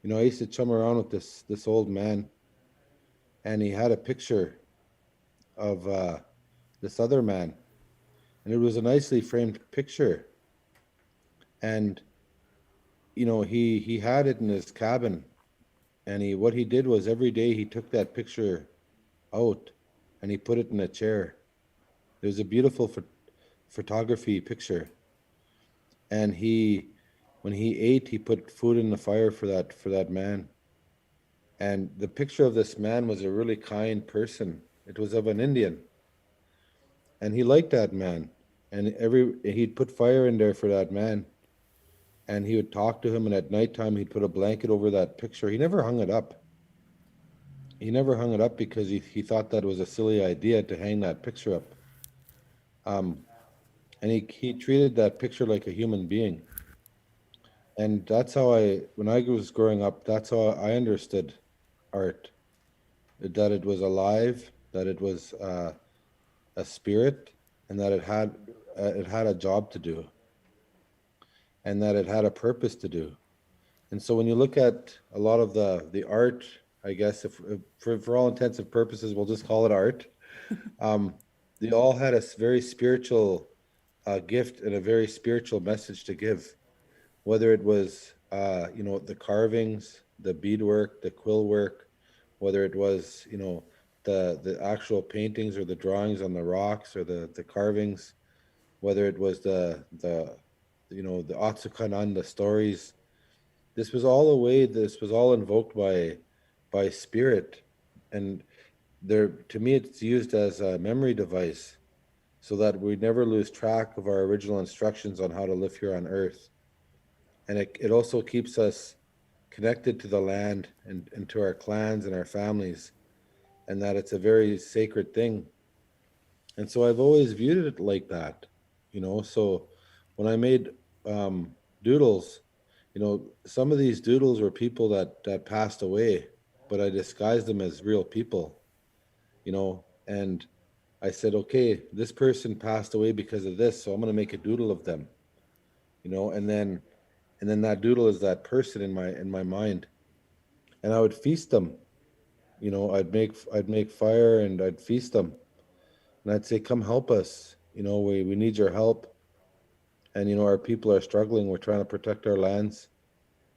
I used to chum around with this old man, and he had a picture of this other man, and it was a nicely framed picture. And he had it in his cabin, and what he did was every day he took that picture out and he put it in a chair. It was a beautiful photography picture, and when he ate, he put food in the fire for that man. And the picture of this man was a really kind person. It was of an Indian, and he liked that man. And he'd put fire in there for that man, and he would talk to him. And at nighttime, he'd put a blanket over that picture. He never hung it up. He never hung it up because he thought that was a silly idea to hang that picture up. And he treated that picture like a human being. And that's how when I was growing up, that's how I understood art, that it was alive, that it was a spirit, and that it had a job to do, and that it had a purpose to do. And so when you look at a lot of the art, I guess if for all intents and purposes, we'll just call it art. They all had a very spiritual gift and a very spiritual message to give, whether it was the carvings, the beadwork, the quill work, whether it was the actual paintings or the drawings on the rocks or the carvings, whether it was the Atsukanan, the stories. This was all invoked by spirit, and to me it's used as a memory device so that we never lose track of our original instructions on how to live here on earth. And it also keeps us connected to the land and to our clans and our families, and that it's a very sacred thing. And so I've always viewed it like that, so when I made doodles, some of these doodles were people that passed away, but I disguised them as real people, and I said, okay, this person passed away because of this, so I'm going to make a doodle of them, and then that doodle is that person in my mind, and I would feast them. I'd make fire and I'd feast them, and I'd say, come help us. We need your help. And, you know, our people are struggling. We're trying to protect our lands.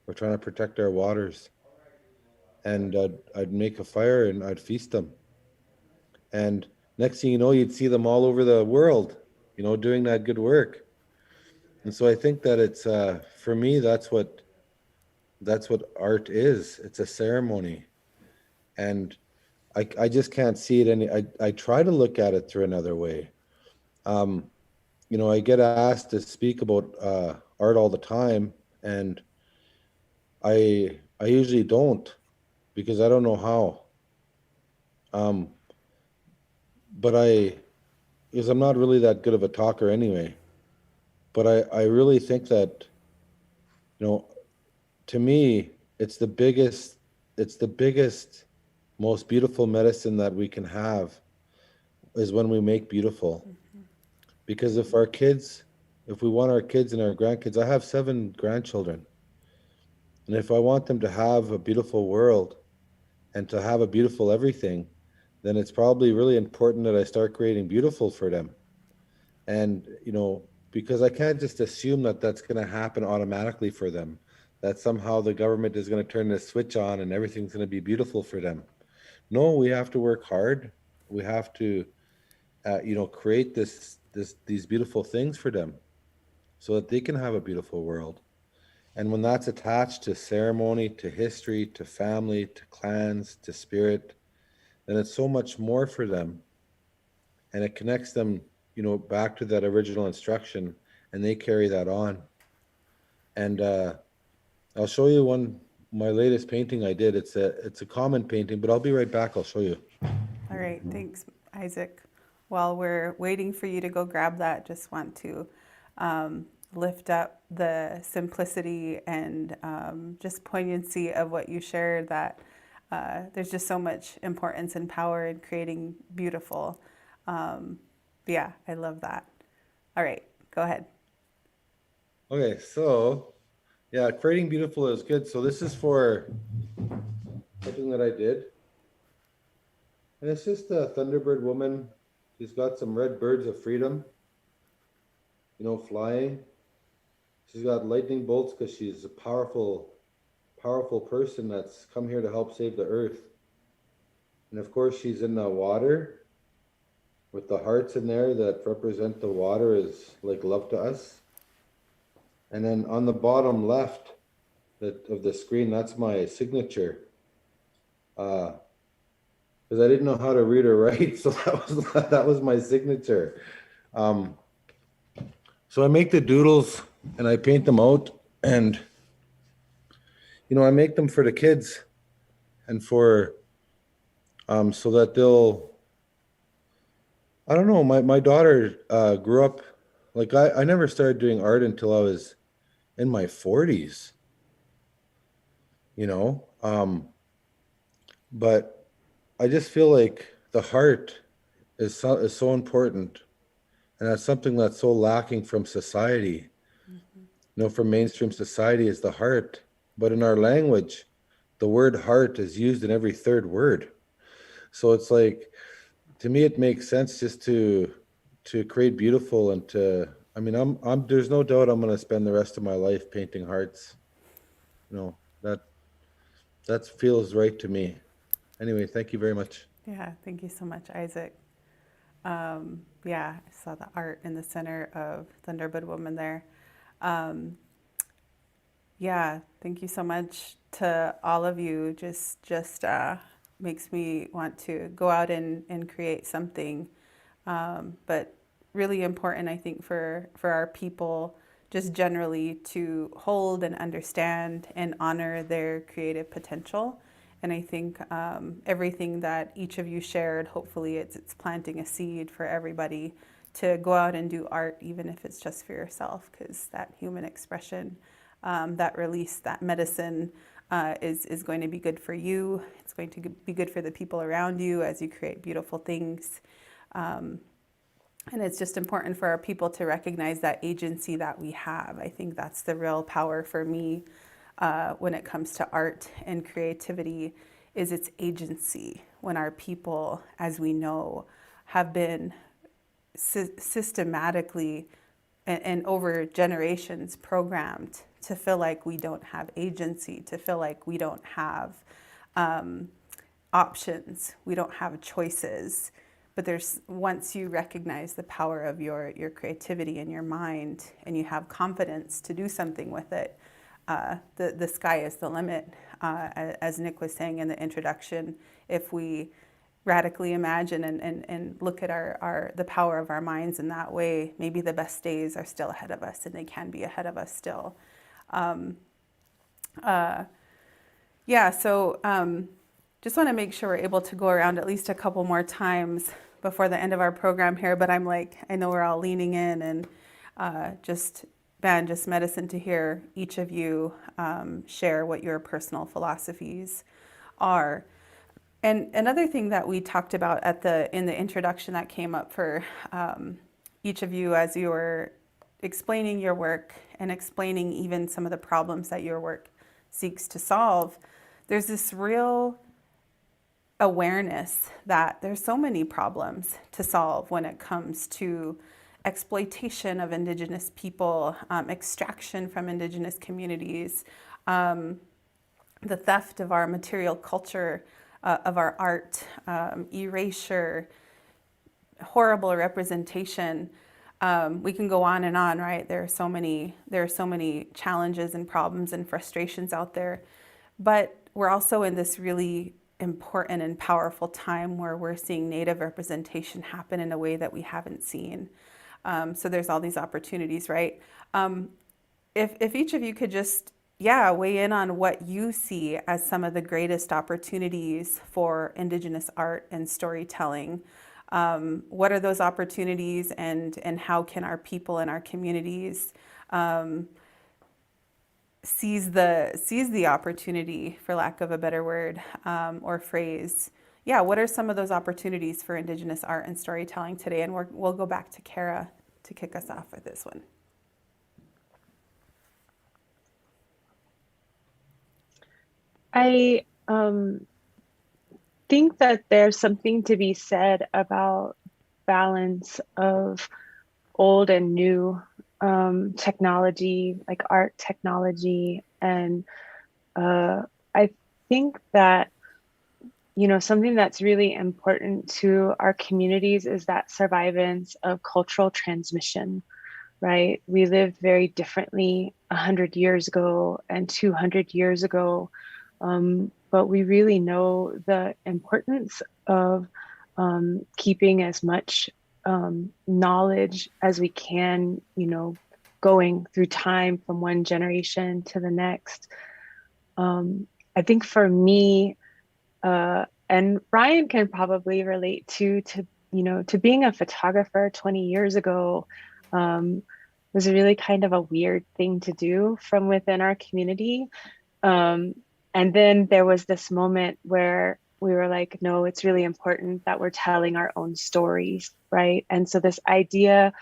We're trying to protect our waters. And I'd make a fire and I'd feast them. And next thing you know, you'd see them all over the world, you know, doing that good work. And so I think that it's, for me, that's what art is. It's a ceremony. And I just can't see it I try to look at it through another way. You know, I get asked to speak about art all the time, and I usually don't because I don't know how. Um, but because I'm not really that good of a talker anyway. But I really think that, you know, to me, it's the biggest, most beautiful medicine that we can have is when we make beautiful. Because if we want our kids and our grandkids, I have 7 grandchildren. And if I want them to have a beautiful world and to have a beautiful everything, then it's probably really important that I start creating beautiful for them. And, you know, because I can't just assume that that's going to happen automatically for them, that somehow the government is going to turn the switch on and everything's going to be beautiful for them. No, we have to work hard. We have to, you know, create these beautiful things for them so that they can have a beautiful world. And when that's attached to ceremony, to history, to family, to clans, to spirit, then it's so much more for them. And it connects them, you know, back to that original instruction, and they carry that on. And I'll show you my latest painting I did. It's a common painting, but I'll be right back. I'll show you. All right, thanks, Isaac. While we're waiting for you to go grab that, just want to lift up the simplicity and just poignancy of what you shared, that there's just so much importance and power in creating beautiful. Yeah, I love that. All right, go ahead. Okay, so yeah, creating beautiful is good. So this is for something that I did. And it's just a Thunderbird woman. She's got some red birds of freedom, you know, flying. She's got lightning bolts because she's a powerful, powerful person that's come here to help save the earth. And of course, she's in the water with the hearts in there that represent the water is like love to us. And then on the bottom left of the screen, that's my signature. Because I didn't know how to read or write, so that was my signature. So I make the doodles and I paint them out, and you know, I make them for the kids and for so that they'll, I don't know, my daughter grew up, like I never started doing art until I was in my 40s, you know. But I just feel like the heart is so important, and that's something that's so lacking from society. You know, from mainstream society is the heart. But in our language, the word heart is used in every third word. So it's like, to me, it makes sense just to create beautiful and to, I mean, I'm there's no doubt I'm going to spend the rest of my life painting hearts. You know, that feels right to me. Anyway, thank you very much. Yeah, thank you so much, Isaac. Yeah, I saw the art in the center of Thunderbird Woman there. Yeah, thank you so much to all of you. Just makes me want to go out and create something. But really important, I think, for our people, just generally to hold and understand and honor their creative potential. And I think everything that each of you shared, hopefully it's planting a seed for everybody to go out and do art, even if it's just for yourself, because that human expression, that release, that medicine is going to be good for you. It's going to be good for the people around you as you create beautiful things. And it's just important for our people to recognize that agency that we have. I think that's the real power for me when it comes to art and creativity, is its agency. When our people, as we know, have been systematically and over generations programmed to feel like we don't have agency, to feel like we don't have options, we don't have choices. But there's, once you recognize the power of your creativity and your mind, and you have confidence to do something with it, the sky is the limit. As Nick was saying in the introduction, if we radically imagine and look at the power of our minds in that way, maybe the best days are still ahead of us, and they can be ahead of us still. Just want to make sure we're able to go around at least a couple more times before the end of our program here, but I'm like, I know we're all leaning in, and just medicine to hear each of you share what your personal philosophies are. And another thing that we talked about in the introduction that came up for each of you as you were explaining your work and explaining even some of the problems that your work seeks to solve, there's this real awareness that there's so many problems to solve when it comes to exploitation of Indigenous people, extraction from Indigenous communities, the theft of our material culture, of our art, erasure, horrible representation. We can go on and on, right? There are so many challenges and problems and frustrations out there, but we're also in this really important and powerful time where we're seeing Native representation happen in a way that we haven't seen. So there's all these opportunities, right? If each of you could just, weigh in on what you see as some of the greatest opportunities for Indigenous art and storytelling. What are those opportunities, and how can our people and our communities seize the opportunity, for lack of a better word or phrase? What are some of those opportunities for Indigenous art and storytelling today? And we'll go back to Kara to kick us off with this one. I think that there's something to be said about balance of old and new technology, like art technology. And I think that, something that's really important to our communities is that survivance of cultural transmission, right? We lived very differently 100 years ago and 200 years ago. But we really know the importance of keeping as much knowledge as we can, going through time from one generation to the next. I think for me, and Ryan can probably relate to being a photographer 20 years ago, was really kind of a weird thing to do from within our community. And then there was this moment where we were like, no, it's really important that we're telling our own stories, right? And so this idea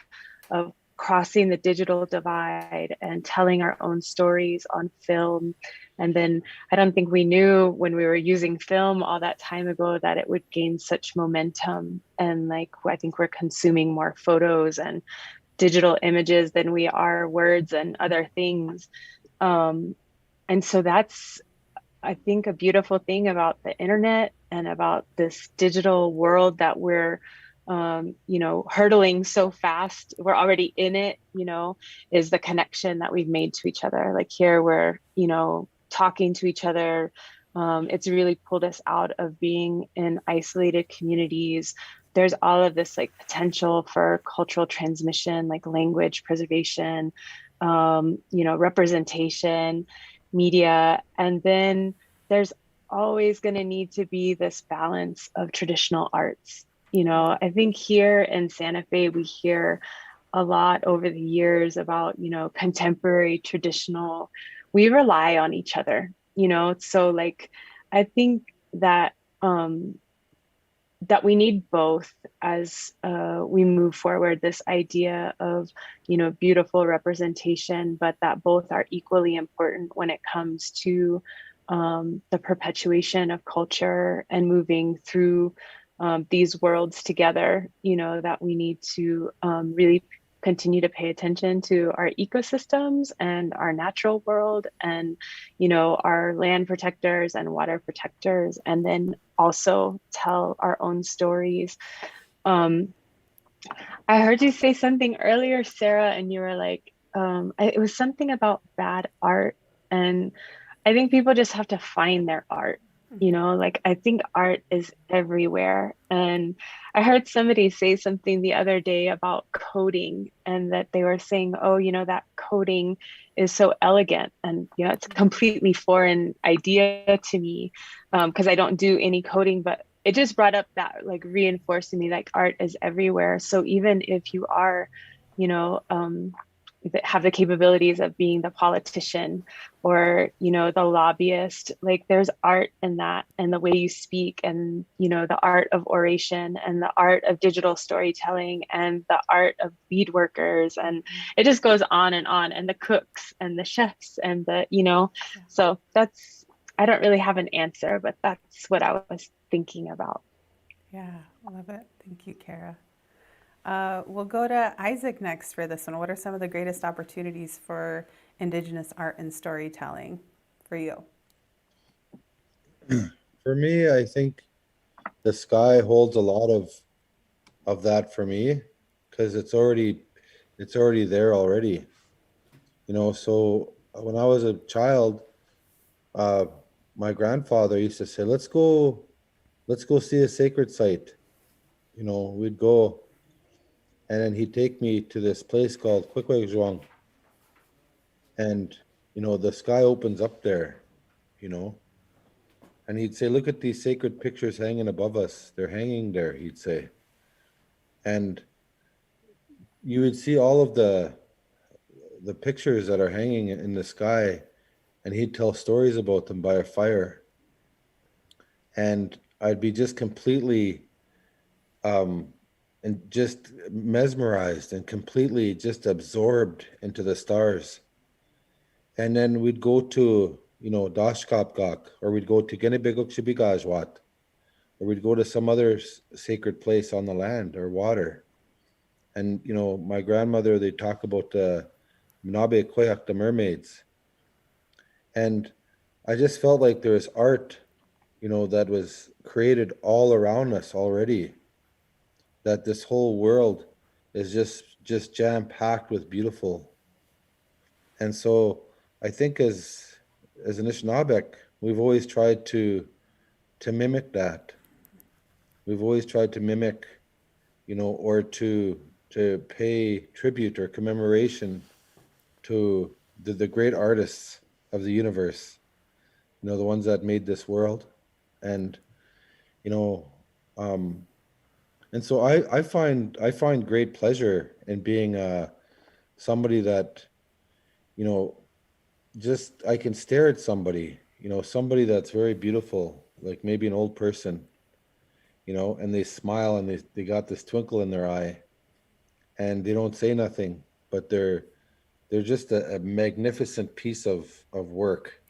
of crossing the digital divide and telling our own stories on film. And then I don't think we knew when we were using film all that time ago that it would gain such momentum. And I think we're consuming more photos and digital images than we are words and other things. And so that's, I think, a beautiful thing about the internet and about this digital world that we're, hurtling so fast. We're already in it, is the connection that we've made to each other. Like here we're, talking to each other. It's really pulled us out of being in isolated communities. There's all of this like potential for cultural transmission, like language preservation, representation, media. And then there's always going to need to be this balance of traditional arts. I think here in Santa Fe, we hear a lot over the years about, contemporary, traditional. We rely on each other, so like, I think that that we need both as we move forward, this idea of, beautiful representation, but that both are equally important when it comes to the perpetuation of culture and moving through these worlds together, that we need to really continue to pay attention to our ecosystems and our natural world and, our land protectors and water protectors, and then also tell our own stories. I heard you say something earlier, Sarah, and you were like, it was something about bad art. And I think people just have to find their art. Like I think art is everywhere. And I heard somebody say something the other day about coding, and that they were saying, oh, that coding is so elegant. And, it's a completely foreign idea to me, because I don't do any coding, but it just brought up that, like, reinforced to me, like, art is everywhere. So even if you are, you know, that have the capabilities of being the politician or, the lobbyist, like there's art in that, and the way you speak, and, the art of oration, and the art of digital storytelling, and the art of bead workers. And it just goes on, and the cooks and the chefs and so I don't really have an answer, but that's what I was thinking about. Yeah, I love it. Thank you, Kara. We'll go to Isaac next for this one. What are some of the greatest opportunities for Indigenous art and storytelling for you? For me, I think the sky holds a lot of that for me, because it's already there already. So when I was a child, my grandfather used to say, let's go see a sacred site. We'd go, and then he'd take me to this place called Kwekwejuang. And, the sky opens up there, and he'd say, look at these sacred pictures hanging above us. They're hanging there, he'd say. And you would see all of the pictures that are hanging in the sky, and he'd tell stories about them by a fire. And I'd be just completely and just mesmerized and completely just absorbed into the stars. And then we'd go to, Dashkapgak, or we'd go to Genebeguk Shibigajwat, or we'd go to some other sacred place on the land or water. And, my grandmother, they'd talk about the Mnabe Koyak, the mermaids. And I just felt like there was art, that was created all around us already, that this whole world is just jam-packed with beautiful. And so I think as an Anishinaabe, we've always tried to mimic that. We've always tried to mimic, or to pay tribute or commemoration to the great artists of the universe, the ones that made this world. And, and so I find great pleasure in being somebody that, just I can stare at somebody, somebody that's very beautiful, like maybe an old person, and they smile, and they got this twinkle in their eye, and they don't say nothing, but they're just a magnificent piece of work,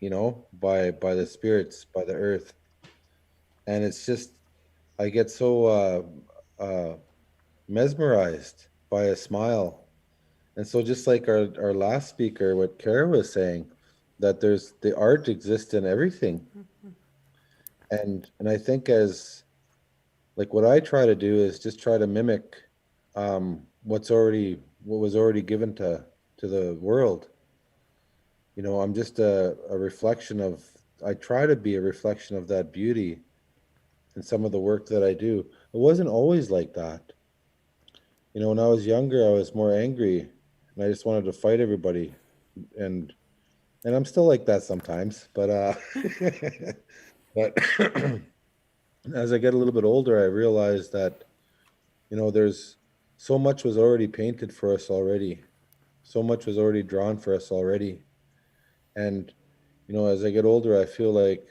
by the spirits, by the earth. And it's just, I get so mesmerized by a smile. And so just like our last speaker, what Kara was saying, that there's the art exists in everything. And I think as like what I try to do is just try to mimic what was already given to the world. I'm just a reflection of, I try to be a reflection of that beauty in some of the work that I do. It wasn't always like that. When I was younger, I was more angry, and I just wanted to fight everybody. And I'm still like that sometimes, but but as I get a little bit older, I realize that, there's so much was already painted for us already. So much was already drawn for us already. And, as I get older, I feel like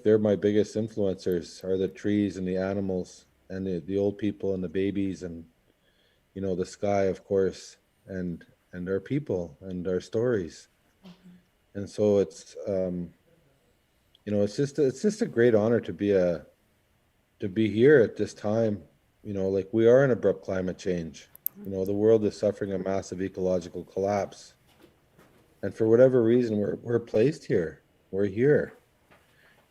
they're my biggest influencers, are the trees and the animals and the old people and the babies, and, the sky, of course, and our people and our stories. And so it's, it's just a great honor to be here at this time. Like we are in abrupt climate change. You know, the world is suffering a massive ecological collapse. And for whatever reason, we're placed here. We're here.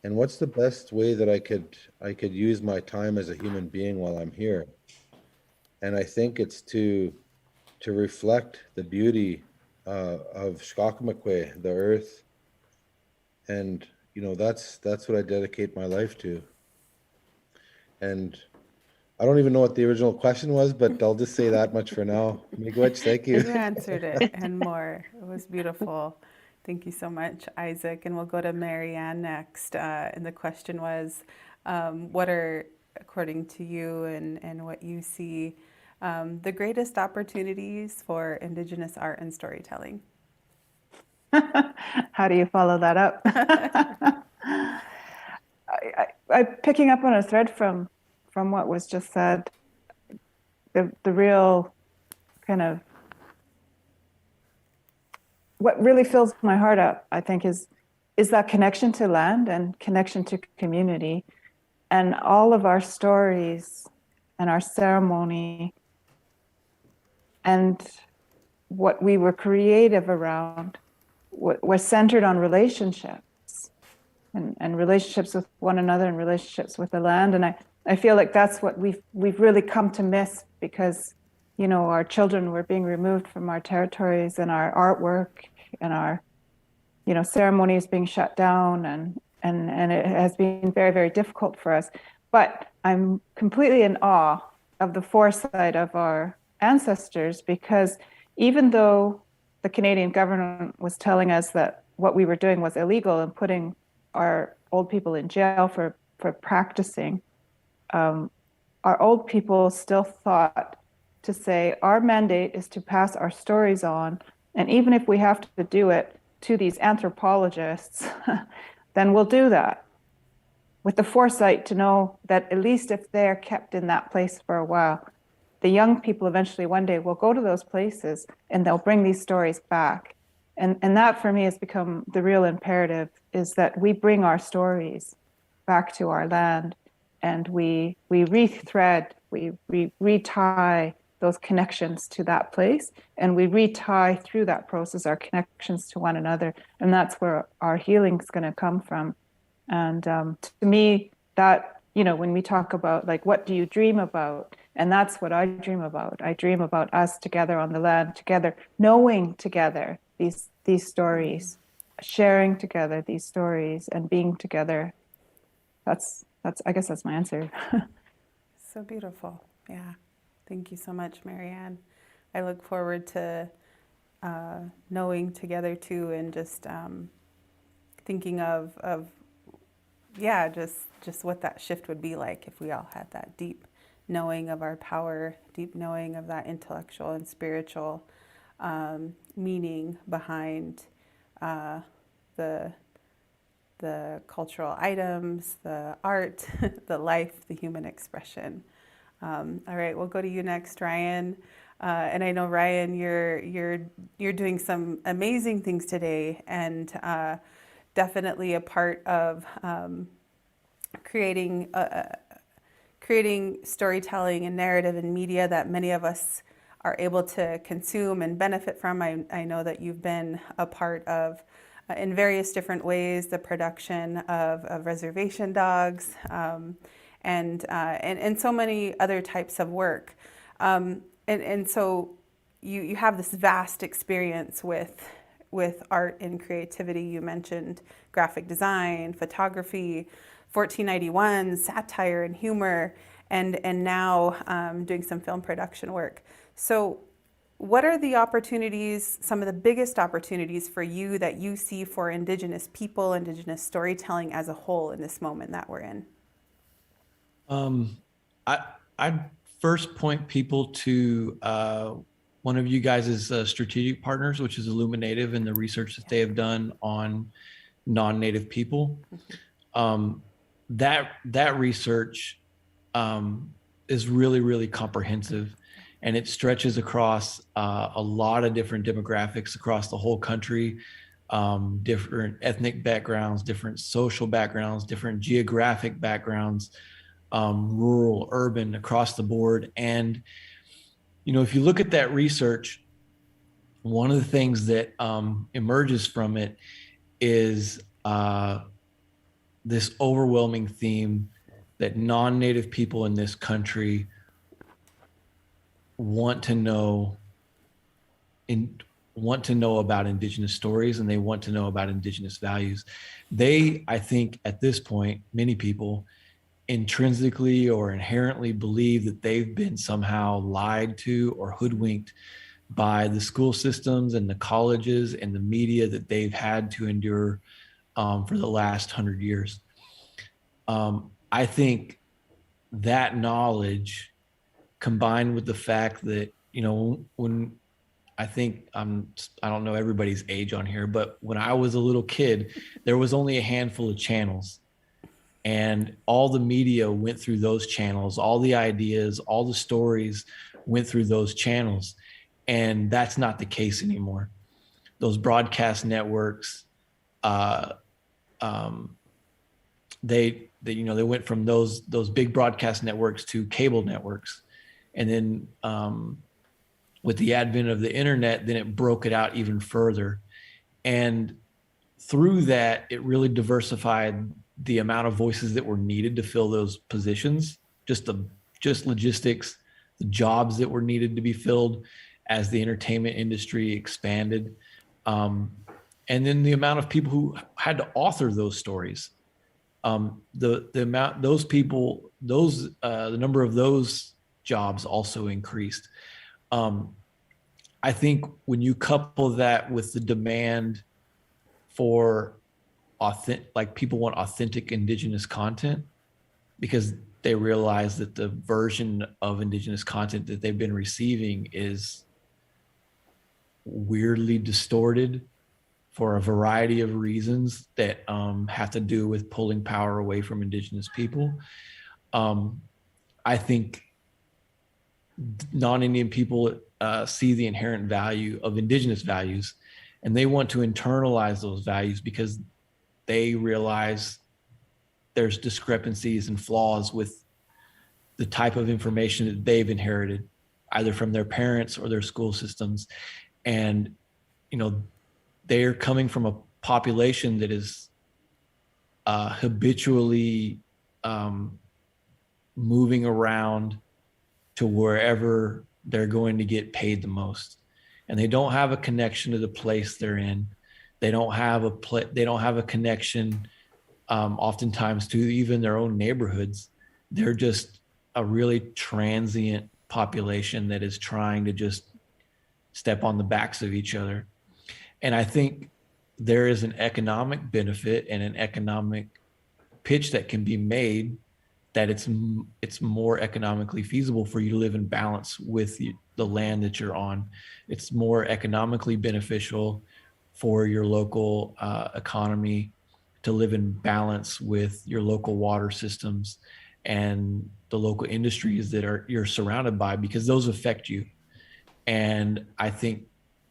And what's the best way that I could use my time as a human being while I'm here? And I think it's to reflect the beauty of Shkakamukwe, the earth, and you know that's what I dedicate my life to. And I don't even know what the original question was, but I'll just say that much for now. Miigwech, thank you. You answered it and more. It was beautiful. Thank you so much, Isaac. And we'll go to Marianne next. And the question was, what are, according to you and what you see, the greatest opportunities for Indigenous art and storytelling? How do you follow that up? I'm picking up on a thread from what was just said. The real kind of what really fills my heart up, I think, is that connection to land and connection to community, and all of our stories and our ceremony and what we were creative around was centered on relationships and relationships with one another and relationships with the land. And I feel like that's what we've really come to miss, because, you know, our children were being removed from our territories, and our artwork and our, you know, ceremonies being shut down, and it has been very, very difficult for us. But I'm completely in awe of the foresight of our ancestors, because even though the Canadian government was telling us that what we were doing was illegal and putting our old people in jail for practicing, our old people still thought to say, our mandate is to pass our stories on, and even if we have to do it to these anthropologists, then we'll do that, with the foresight to know that at least if they're kept in that place for a while, the young people eventually one day will go to those places and they'll bring these stories back. And that for me has become the real imperative, is that we bring our stories back to our land, and we rethread, we retie those connections to that place, and we retie through that process our connections to one another. And that's where our healing is going to come from. And to me, that, you know, when we talk about, like, what do you dream about? And that's what I dream about. I dream about us together on the land, together, knowing together these stories, sharing together these stories, and being together. That's I guess that's my answer. So beautiful. Yeah. Thank you so much, Marianne. I look forward to knowing together too, and just thinking of yeah, just what that shift would be like if we all had that deep knowing of our power, deep knowing of that intellectual and spiritual meaning behind the cultural items, the art, the life, the human expression. All right, we'll go to you next, Ryan. And I know, Ryan, you're doing some amazing things today, and definitely a part of creating storytelling and narrative and media that many of us are able to consume and benefit from. I know that you've been a part of, in various different ways, the production of reservation dogs, and so many other types of work. And so you have this vast experience with art and creativity. You mentioned graphic design, photography, 1491, satire and humor, and now doing some film production work. So what are the opportunities, some of the biggest opportunities for you that you see for Indigenous people, Indigenous storytelling as a whole in this moment that we're in? I'd first point people to one of you guys' strategic partners, which is Illuminative, and the research that they have done on non-Native people. That research is really, really comprehensive, and it stretches across a lot of different demographics across the whole country, different ethnic backgrounds, different social backgrounds, different geographic backgrounds, rural, urban, across the board. And if you look at that research, one of the things that emerges from it is this overwhelming theme that non-native people in this country want to know about Indigenous stories, and they want to know about Indigenous values. I think at this point, many people intrinsically or inherently believe that they've been somehow lied to or hoodwinked by the school systems and the colleges and the media that they've had to endure for the last 100 years. I think that knowledge, combined with the fact that, when I think I don't know everybody's age on here, but when I was a little kid, there was only a handful of channels, and all the media went through those channels, all the ideas, all the stories went through those channels. And that's not the case anymore. Those broadcast networks, they went from those big broadcast networks to cable networks, and then with the advent of the internet, then it broke it out even further. And through that, it really diversified the amount of voices that were needed to fill those positions, just logistics, the jobs that were needed to be filled as the entertainment industry expanded. And then the amount of people who had to author those stories. The amount, those people, the number of those jobs also increased. I think when you couple that with the demand for people want authentic Indigenous content, because they realize that the version of Indigenous content that they've been receiving is weirdly distorted for a variety of reasons that have to do with pulling power away from Indigenous people. I think non-Indian people see the inherent value of Indigenous values, and they want to internalize those values because they realize there's discrepancies and flaws with the type of information that they've inherited, either from their parents or their school systems. And, they're coming from a population that is habitually moving around to wherever they're going to get paid the most, and they don't have a connection to the place they're in. They don't have a connection oftentimes to even their own neighborhoods. They're just a really transient population that is trying to just step on the backs of each other. And I think there is an economic benefit and an economic pitch that can be made that it's more economically feasible for you to live in balance with the land that you're on. It's more economically beneficial for your local economy to live in balance with your local water systems and the local industries that you're surrounded by, because those affect you. And I think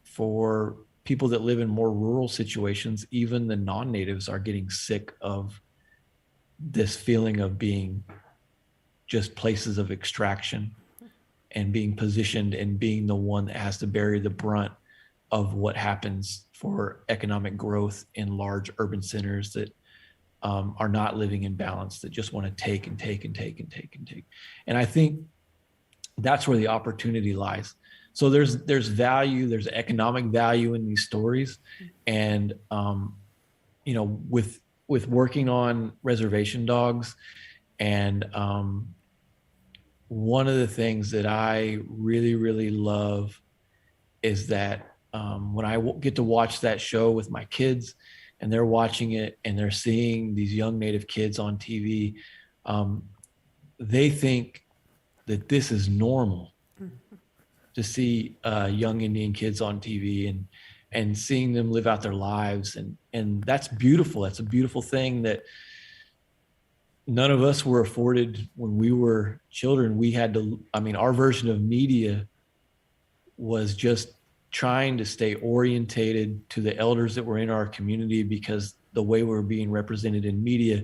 for people that live in more rural situations, even the non-natives are getting sick of this feeling of being just places of extraction and being positioned and being the one that has to bear the brunt of what happens for economic growth in large urban centers that are not living in balance, that just want to take and take and take and take and take. And I think that's where the opportunity lies. So there's value, there's economic value in these stories. And, with working on reservation dogs, and one of the things that I really, really love is that when I get to watch that show with my kids and they're watching it and they're seeing these young Native kids on TV, they think that this is normal to see young Indian kids on TV and seeing them live out their lives. And that's beautiful. That's a beautiful thing that none of us were afforded when we were children. Our version of media was just trying to stay orientated to the elders that were in our community, because the way we were being represented in media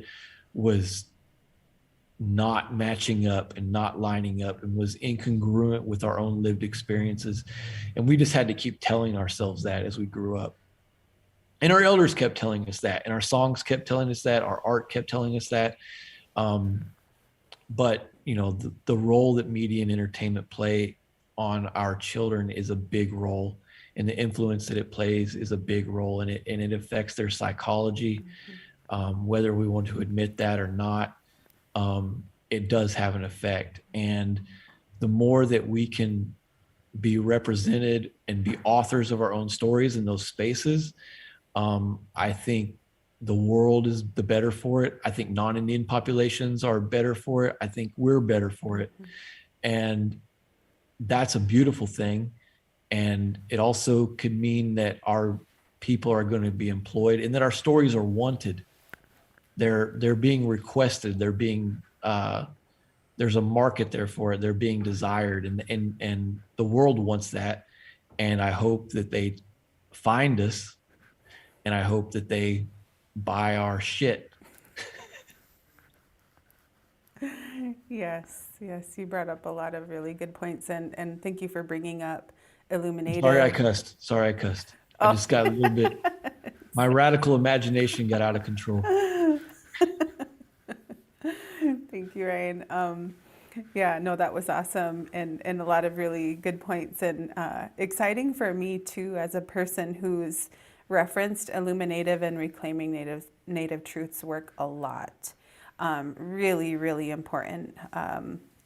was not matching up and not lining up and was incongruent with our own lived experiences. And we just had to keep telling ourselves that as we grew up. And our elders kept telling us that, and our songs kept telling us that, our art kept telling us that. But you know, the role that media and entertainment play on our children is a big role, and the influence that it plays is a big role, and it affects their psychology, whether we want to admit that or not. It does have an effect, and the more that we can be represented and be authors of our own stories in those spaces, I think the world is the better for it. I think non-Indian populations are better for it. I think we're better for it. And that's a beautiful thing. And it also could mean that our people are going to be employed and that our stories are wanted. They're being requested. They're being, there's a market there for it. They're being desired, and the world wants that. And I hope that they find us, and I hope that they buy our shit. Yes, yes, you brought up a lot of really good points, and thank you for bringing up illuminative. Sorry, I cussed. I just got a little bit, my radical imagination got out of control. Thank you, Ryan. Yeah, no, that was awesome, and a lot of really good points, and exciting for me too, as a person who's referenced illuminative and reclaiming native truths work a lot. Really, really important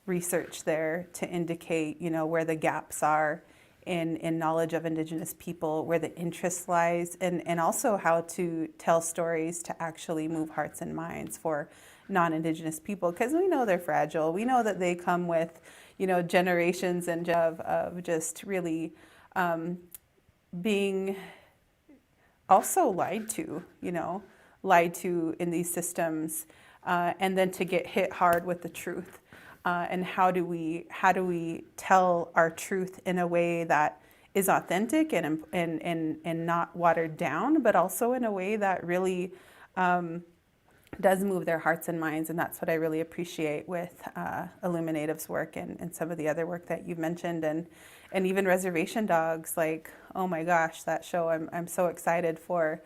research there to indicate, you know, where the gaps are in knowledge of Indigenous people, where the interest lies, and also how to tell stories to actually move hearts and minds for non-Indigenous people, because we know they're fragile. We know that they come with, you know, generations and of just really being also lied to, you know, lied to in these systems, and then to get hit hard with the truth. And how do we tell our truth in a way that is authentic and not watered down, but also in a way that really does move their hearts and minds. And that's what I really appreciate with Illuminative's work and some of the other work that you've mentioned, and even Reservation Dogs. Like, oh my gosh, that show, I'm so excited for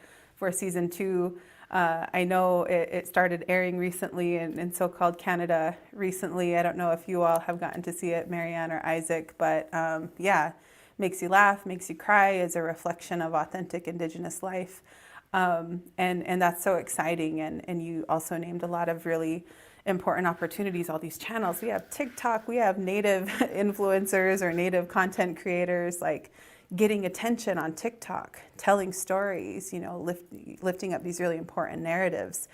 season 2. I know it started airing recently in so-called Canada recently. I don't know if you all have gotten to see it, Marianne or Isaac, but yeah, makes you laugh, makes you cry, is a reflection of authentic Indigenous life. And that's so exciting. And you also named a lot of really important opportunities, all these channels. We have TikTok, we have native influencers or native content creators, like getting attention on TikTok, telling stories, you know, lifting up these really important narratives.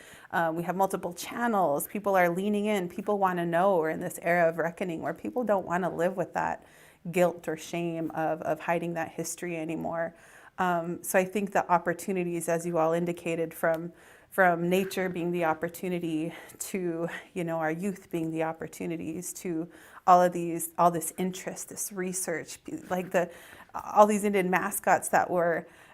We have multiple channels. People are leaning in. People want to know. We're in this era of reckoning where people don't want to live with that guilt or shame of hiding that history anymore. So I think the opportunities, as you all indicated, from nature being the opportunity to, you know, our youth being the opportunities to all this interest, this research, like all these Indian mascots that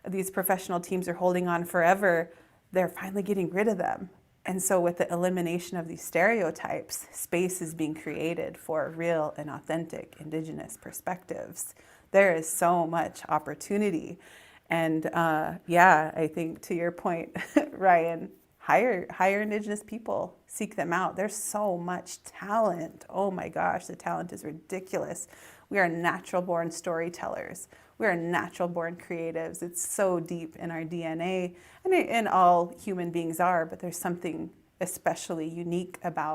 these professional teams are holding on forever, they're finally getting rid of them. And so with the elimination of these stereotypes, space is being created for real and authentic Indigenous perspectives. There is so much opportunity. And yeah, I think to your point, Ryan, hire Indigenous people, seek them out. There's so much talent. Oh my gosh, the talent is ridiculous. We are natural born storytellers. We are natural born creatives. It's so deep in our DNA, and all human beings are, but there's something especially unique about